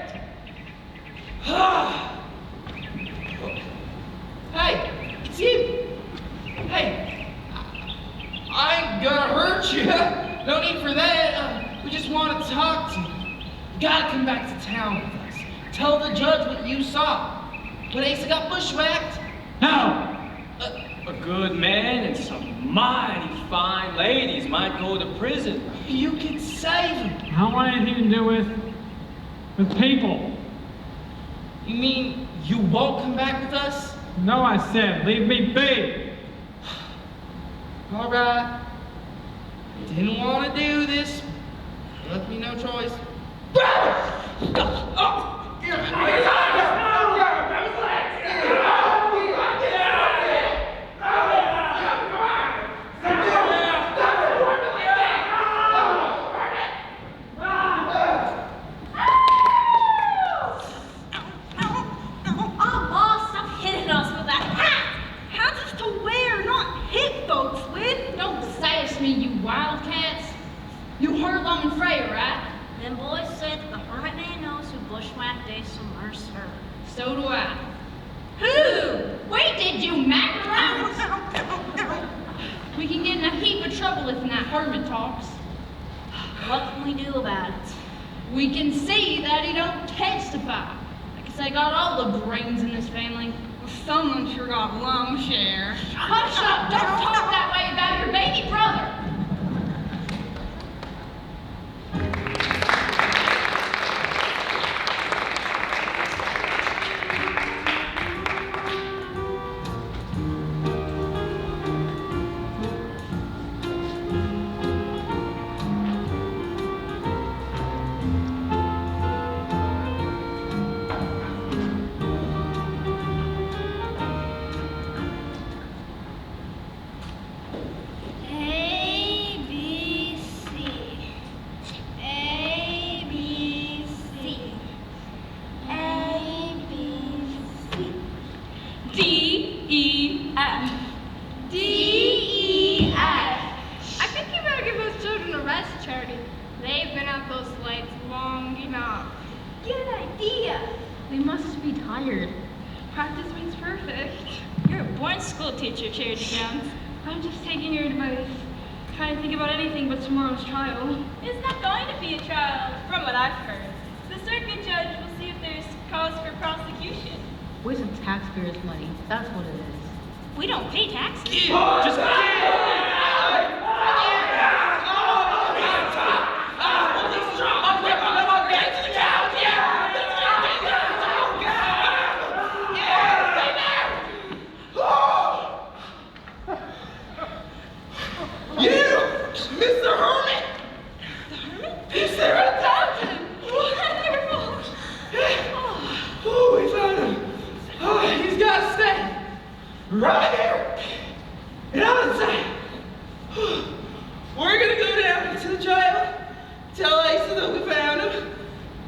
Hey, it's you. Hey, I ain't gonna hurt you. No need for that. We just want to talk to you. You gotta come back to town with us. Tell the judge what you saw. When Asa got bushwhacked. Now, a good man and some mighty fine ladies might go to prison. You can save him. I don't want anything to do with people. You mean you won't come back with us? No, I said, leave me be. All right. Didn't want to do this. Left me no choice. You wildcats. You heard Lum and Freya, right? Them boys said that the hermit man knows who bushwhacked Asa Mercer. So do I. Who? Wait, did you macarons? We can get in a heap of trouble if that hermit talks. What can we do about it? We can see that he don't testify. I guess I got all the brains in this family. Someone sure got lung share. Hush up! Don't talk that way about your baby brother! They must be tired. Practice makes perfect. You're a born school teacher, Charity Jones. I'm just taking your advice. Trying to think about anything but tomorrow's trial. It's not going to be a trial, from what I've heard. The circuit judge will see if there's cause for prosecution. Waste of taxpayers' money. That's what it is. We don't pay taxes. Just Mr. Hermit! The hermit? He's there at the Wonderful! Oh, we found him. Oh, he's got to stay right here and out of sight. We're going to go down to the jail, tell Asa that we found him,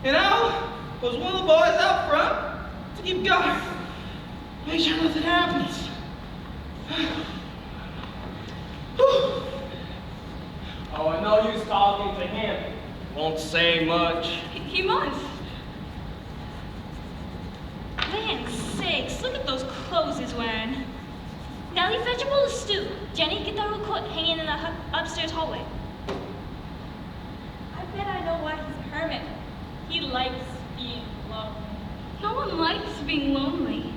and I'll was one of the boys out front to keep guard. Make sure nothing happens. Oh, and no use talking to him. Won't say much. He must. Land's sakes, look at those clothes he's wearing. Nellie, fetch a bowl of stew. Jenny, get that little coat hanging in the upstairs hallway. I bet I know why he's a hermit. He likes being alone. No one likes being lonely.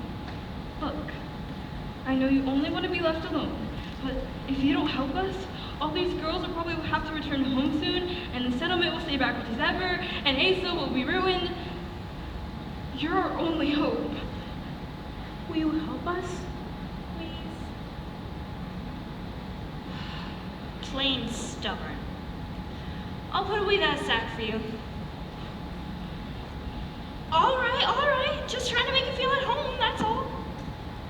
Look, I know you only want to be left alone, but if you don't help us, all these girls will probably have to return home soon, and the settlement will stay backwards as ever, and Asa will be ruined. You're our only hope. Will you help us? Please. Plain stubborn. I'll put away that sack for you. All right. Just trying to make you feel at home, that's all.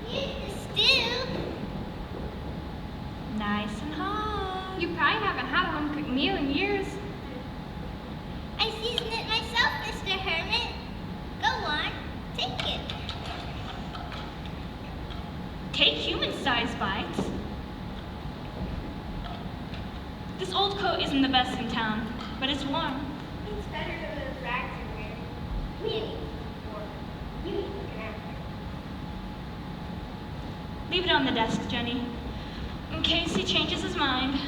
Still. Nice and hot. You probably haven't had a home-cooked meal in years. I seasoned it myself, Mr. Hermit. Go on, take it. Take human-sized bites. This old coat isn't the best in town, but it's warm. It's better than those rags you're wearing. Me, or you need looking after. Leave it on the desk, Jenny, in case he changes his mind.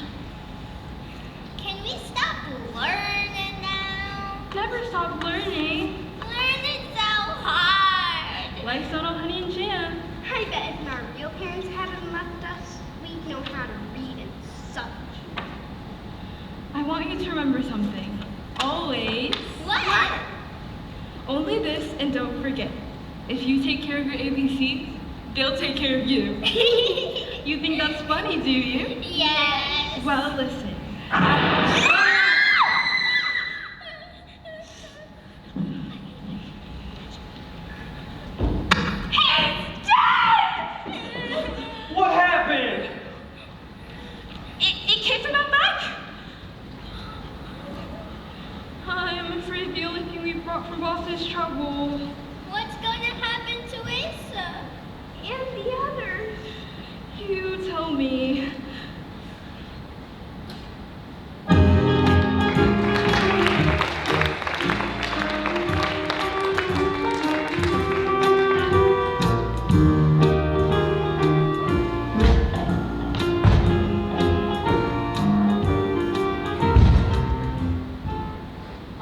Can we stop learning now? Never stop learning. Learning so hard. Life's not all honey and jam. I bet if our real parents hadn't left us, we'd know how to read and such. I want you to remember something. Always. What? Only this, and don't forget. If you take care of your ABCs, they'll take care of you. You think that's funny, do you? Yes. Well, listen. What happened? It came from out back. I'm afraid the only thing we brought from Boston is trouble. What's going to happen to Asa? And the others. You tell me.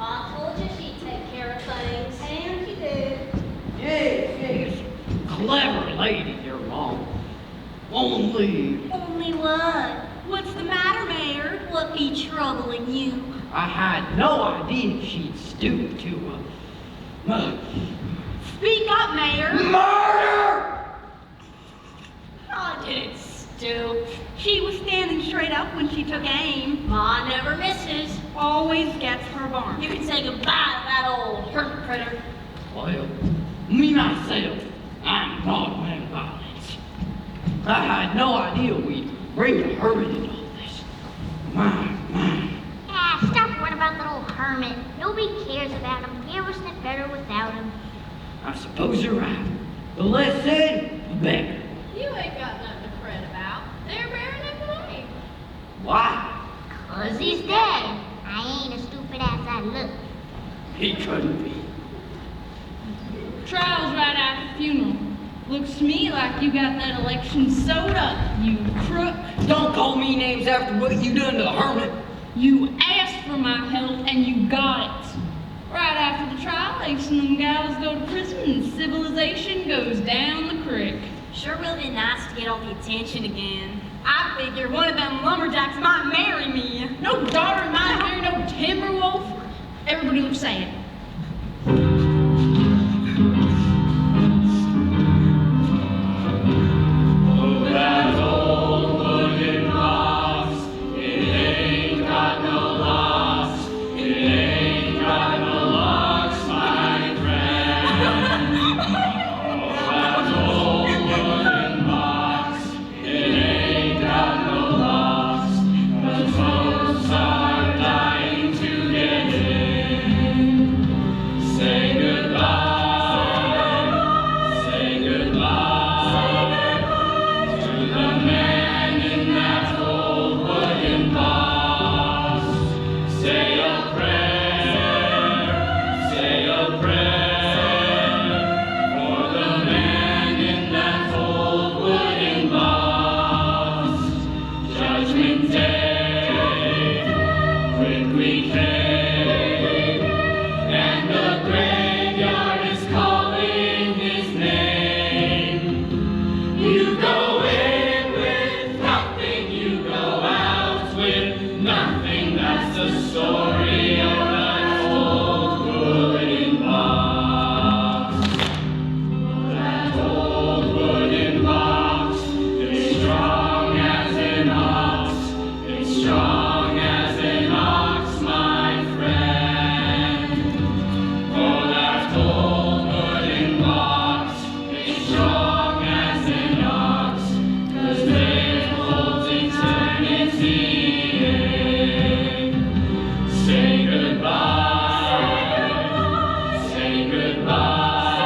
I told you she'd take care of things. And she did. Yes. Clever lady. Only Only what? What's the matter, Mayor? What be troubling you? I had no idea she'd stoop to Speak up, Mayor. murder! I didn't stoop. She was standing straight up when she took aim. Ma never misses. Always gets her barn. You can say goodbye to that old hurt critter. Well, me myself, I'm not a man of violence. I had no idea we'd bring a hermit into all this. My. Stop worrying about that old hermit. Nobody cares about him. The air will snip better without him. I suppose you're right. The less said, the better. You ain't got nothing to fret about. They're bearing him away. Why? 'Cause he's dead. I ain't as stupid as I look. He couldn't be. Trial's right after the funeral. Looks to me like you got that election sewed up, you crook. Don't call me names after what you done to the hermit. You asked for my help and you got it. Right after the trial, Ace and them gals go to prison and civilization goes down the creek. Sure will be nice to get all the attention again. I figure one of them lumberjacks might marry me. No daughter might marry no timber wolf. Everybody looks sad. Oh, that old wooden box, it ain't got no locks, it ain't got no locks, my friend. Oh, that old wooden box, it ain't got no locks, but folks are dying to get in. Say goodbye. Say goodbye to the man in that old wooden box. Say a prayer for the man in that old wooden box. Judgment Day quickly came, and the graveyard is calling his name. You go in with nothing, you go out with nothing. That's the story of that old wooden box. That old wooden box, it's strong as an ox, it's strong as an ox, my friend. Oh, that old wooden box, it's strong as an ox, 'cause it holds eternity in. Say goodbye, say goodbye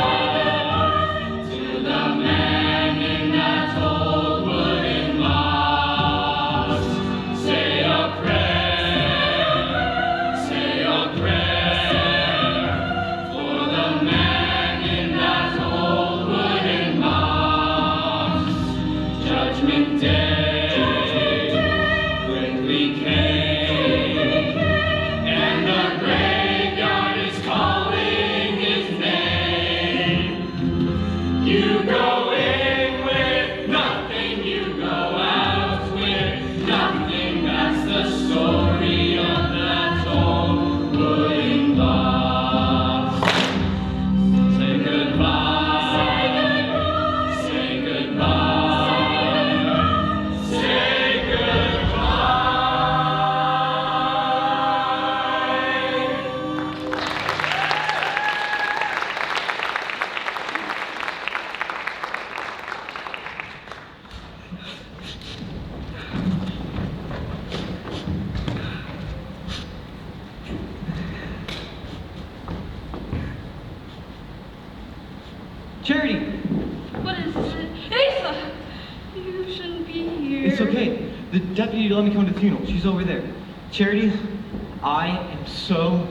to the man in that old wooden box. Say a prayer for the man in that old wooden box. Judgment Day quickly came, and the graveyard is calling his name. You go in with nothing, you go out with nothing. That's the story of that old wooden box. Say goodbye. Say goodbye. Say goodbye. Charity! What is it? Asa! You shouldn't be here. It's okay. The deputy let me come to the funeral. She's over there. Charity, I am so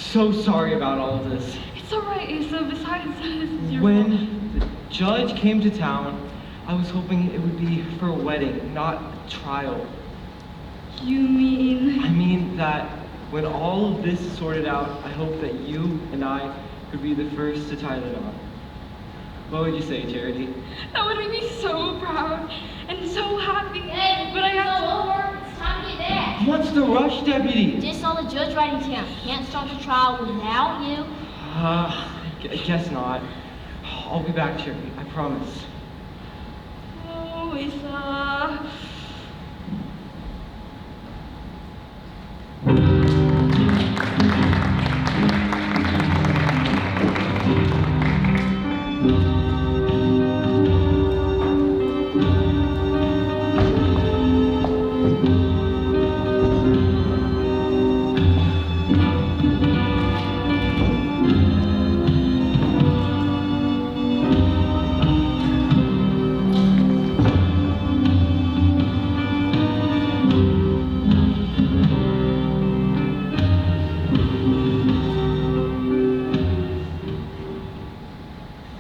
sorry about all of this. It's alright, Asa. Besides, this is your fault. When the judge came to town, I was hoping it would be for a wedding, not a trial. You mean... I mean that when all of this is sorted out, I hope that you and I could be the first to tie the knot. What would you say, Charity? That would make me so proud and so happy. Hey, but I have it's to... over. It's time to get back. What's the rush, Deputy? Just saw the judge writing down. Can't start the trial without you. I guess not. I'll be back, Charity. I promise. Oh, Lisa.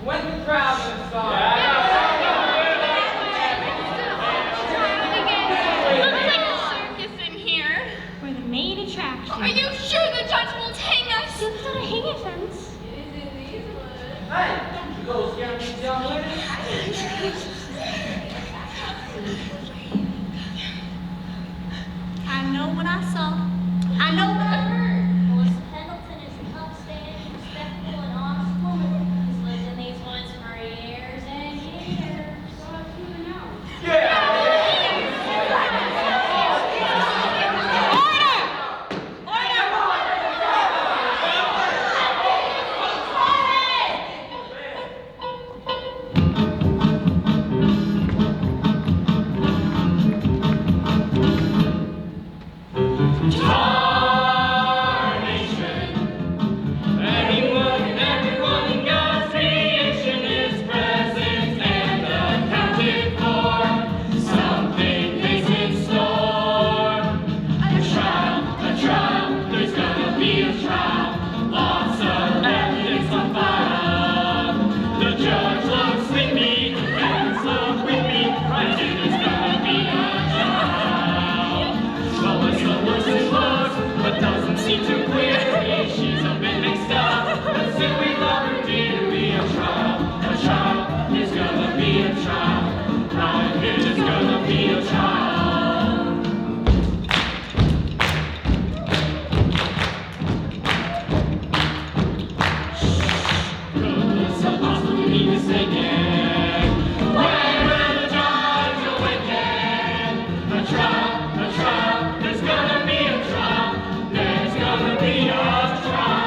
When's the trial gonna start? Looks like a circus in here. We're the main attraction. Are you sure the judge won't hang us? It's not a hanging fence. Hey, don't you go scare these young ladies. I know what I saw. I know what I heard. Melissa Pendleton is an upstanding, respectable, and honest woman who's lived in these woods for years and years. Everyone in God's creation is present and accounted for. Something is in store. A trial, there's gonna be a trial. Lots of evidence on file. The judge looks sleepy, and look with me. Right here, there's gonna be a trial. Melissa looks and looks, but doesn't seem too clear. She's a bit mixed up, but still we love her dearly. A trial, there's gonna be a trial. Right here, there's gonna be a trial. Could so possibly be mistaken? When will the judge awaken? A trial, there's gonna be a trial. There's gonna be a trial.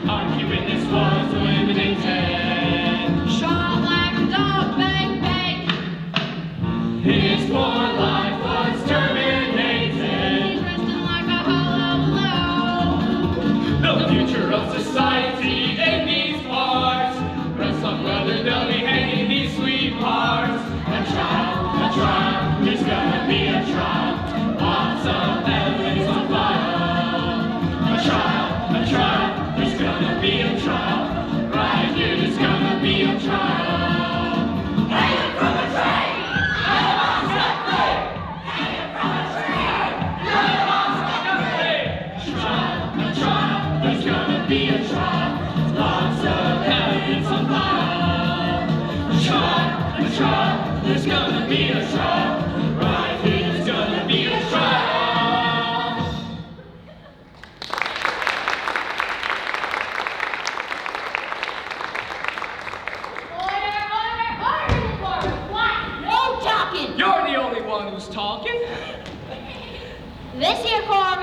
Arguing this was eliminated. Shot like a dog, bang, bang. His poor life was terminated. Resting like a hollow blow. The future of society in these parts rests on whether they'll be hanging these sweethearts. A trial, there's gonna be a trial. Lots of evidence on file. A trial, there's gonna be a trial. Right here, there's gonna be a trial. Hanging from a tree, none of us are free. Hanging from a tree, none of us are free. A trial, there's gonna be a trial. Lots of evidence on file. A trial, there's gonna be a trial. Right here, there's gonna be a trial. Order in the court. What? No talking. You're the only one who's talking. This here court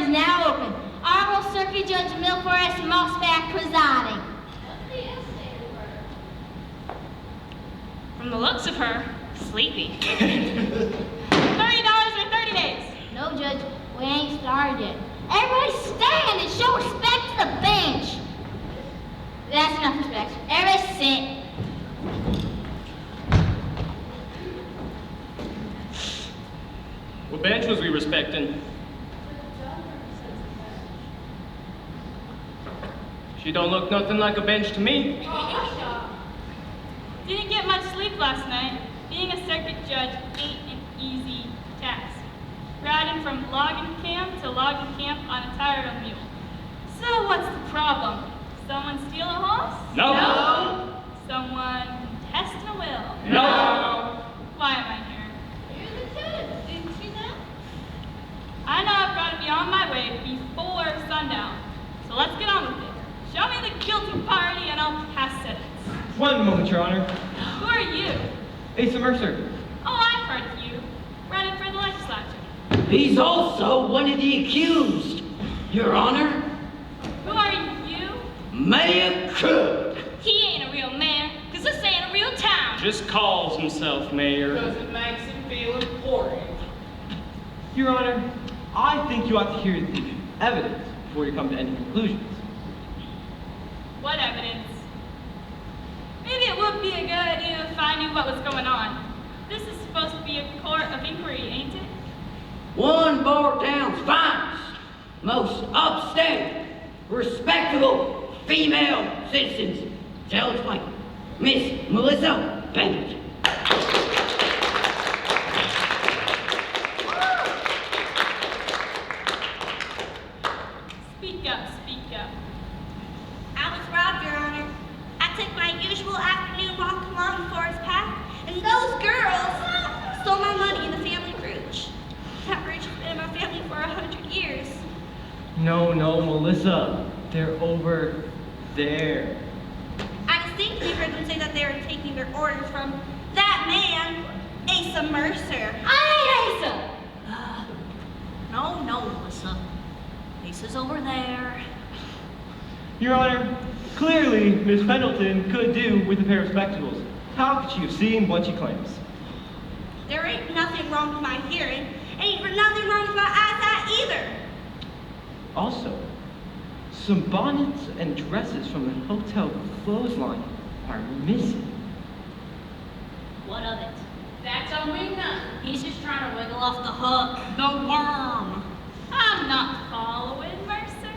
is now open. Honorable Circuit Judge Milford S. Mossback presiding. From the looks of her, sleepy. $30 for 30 days. No, Judge, we ain't started yet. Everybody stand and show respect to the bench. That's enough respect. Everybody sit. What bench was we respecting? She don't look nothing like a bench to me. Didn't get much sleep last night. Being a circuit judge ain't an easy task. riding from logging camp to logging camp on a tired old mule. So what's the problem? Someone steal a horse? No. Someone testing a will? No. Why am I here? You're the judge, didn't you know? I know I've got to be on my way before sundown. So let's get on with it. Show me the guilty party and I'll pass sentence. One moment, Your Honor. Who are you? Asa Mercer. Oh, I've heard of you. Running for the legislature. He's also one of the accused, Your Honor. Who are you? Mayor Cook. He ain't a real mayor, because this ain't a real town. Just calls himself mayor. Because it makes him feel important. Your Honor, I think you ought to hear the evidence before you come to any conclusions. What evidence? Maybe it would be a good idea if I knew what was going on. This is supposed to be a court of inquiry, ain't it? One Board Town's finest, most upstanding, respectable female citizens. Shall explain. Miss Melissa Pendleton. Speak up, speak up. I was robbed, Your Honor. I took my usual afternoon walk along the forest path, and those girls stole my money in the family brooch. That brooch has been in my family for 100 years. No, Melissa. They're over there. I distinctly heard them say that they were taking their orders from that man, Asa Mercer. I ain't Asa! No, Melissa. Asa's over there. Your Honor, clearly Miss Pendleton could do with a pair of spectacles. How could she have seen what she claims? There ain't nothing wrong with my hearing. Ain't nothing wrong with my eyesight either. Also, some bonnets and dresses from the hotel clothesline are missing. What of it? That's on Wingnut. He's just trying to wiggle off the hook. The worm. I'm not following, Mercer.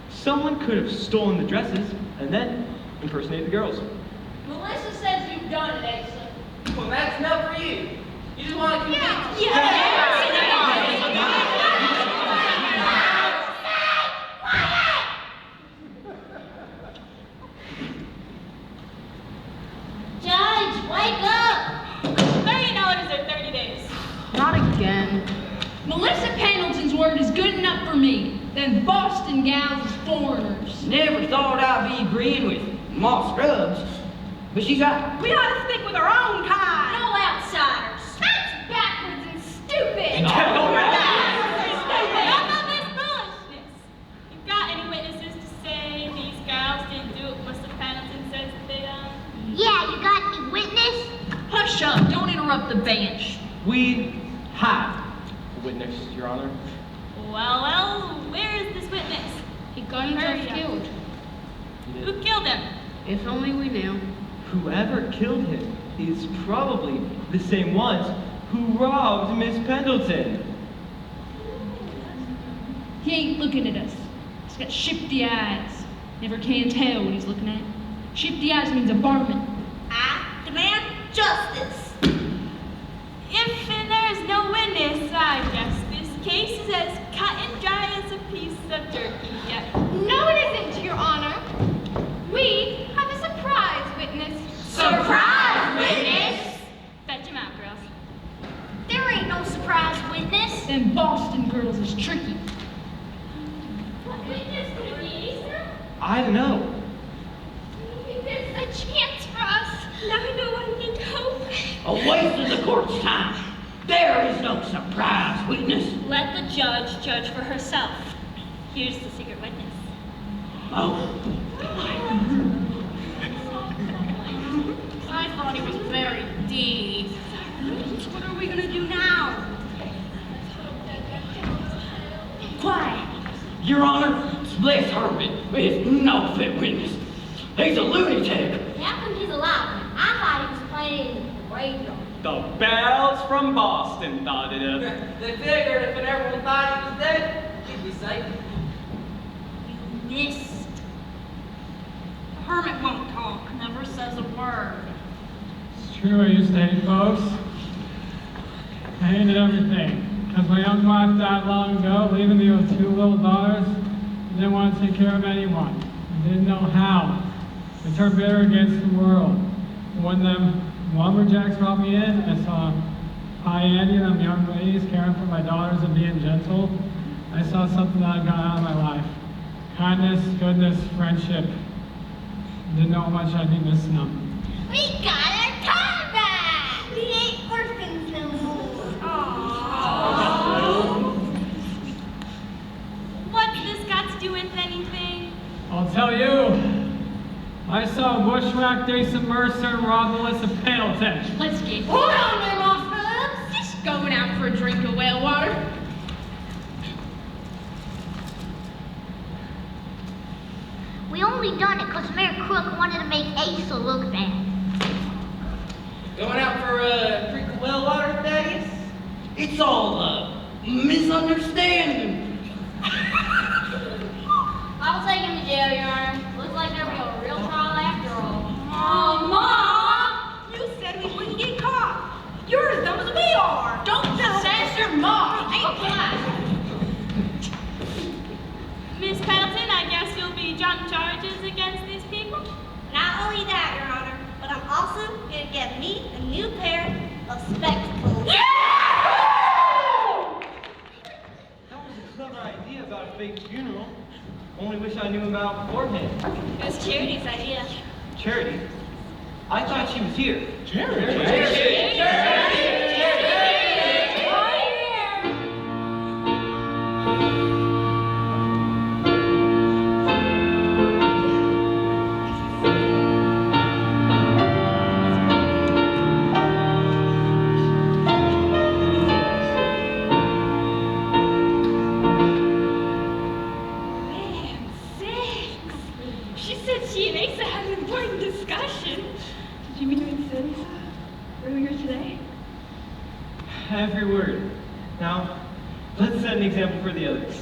Someone could have stolen the dresses and then impersonated the girls. Melissa says you've done it, Asa. Well, that's enough for you. You just want to convince us. Judge, wake up! $30 or 30 days. Not again. Melissa Pendleton's word is good enough for me. Them Boston gals is foreigners. Never thought I'd be agreeing with Ma Scruggs, but she's right. We ought to stick with our own kind. No outsiders. That's backwards and stupid. Enough of this foolishness. You got any witnesses to say these gals didn't do what Mr. Pendleton says that they done? Yeah, you got any witness? Hush up, don't interrupt the bench. We have a witness, Your Honor. Well, where is this witness? He got Hurry himself up. killed. Who killed him? If only we knew. Whoever killed him is probably the same ones who robbed Miss Pendleton. He ain't looking at us. He's got shifty eyes. Never can tell what he's looking at. Shifty eyes means a barman. I demand justice. If there's no witness, I guess this case is as cut and dry as a piece of turkey. No, it isn't, Your Honor. We have a surprise witness. Surprise witness! Fetch him out, girls. There ain't no surprise witness. Them Boston girls is tricky. What witness could it be, Asa? I don't know. There's a chance for us. Now I know I need hope. A waste of the court's time. There is no surprise witness. Let the judge judge for herself. Here's the secret witness. Oh, I thought he was very deep. What are we gonna do now? quiet. Your Honor, Bliss Herman is no fit witness. He's a lunatic. How come he's alive? I thought he was playing in the graveyard. The bells from Boston thought it up. They figured if everyone thought he was dead, he'd be safe. You missed. The hermit won't talk, never says a word. It's true, I used to hate folks. I hated everything. Because my young wife died long ago, leaving me with 2 little daughters. I didn't want to take care of anyone. I didn't know how. I turned bitter against the world. When them lumberjacks brought me in, I saw Hi Andy and them young ladies caring for my daughters and being gentle. I saw something that I got out of my life. Kindness, goodness, friendship. Didn't know how much I'd be missing them. We got our time back! We ain't orphans no more. Aww. What's this got to do with anything? I'll tell you. I saw Bushwhack, Jason Mercer, and rob Melissa Pendleton. Let's get Hold on there, my fellas. Just going out for a drink of whale water. We only done it because Mayor Crook wanted to make Asa look bad. Going out for a drink of well water, Thaddeus? It's all a misunderstanding. I'll take him to jail, Your Honor. Looks like there'll be a real trial after all. Oh, Mom! You said we wouldn't get caught. You're as dumb as we are. Don't sass your mom. Ain't fine. Miss Pendleton, I guess you'll be dropping charges against these people? Not only that, Your Honor, but I'm also gonna get me a new pair of spectacles. That was a clever idea about a fake funeral. Only wish I knew about beforehand. It was Charity's idea. Charity? I thought she was here. Man, sakes. She said she and Asa had an important discussion. Did you mean what you said, Lisa? Earlier today? Every word. Now, let's set an example for the others.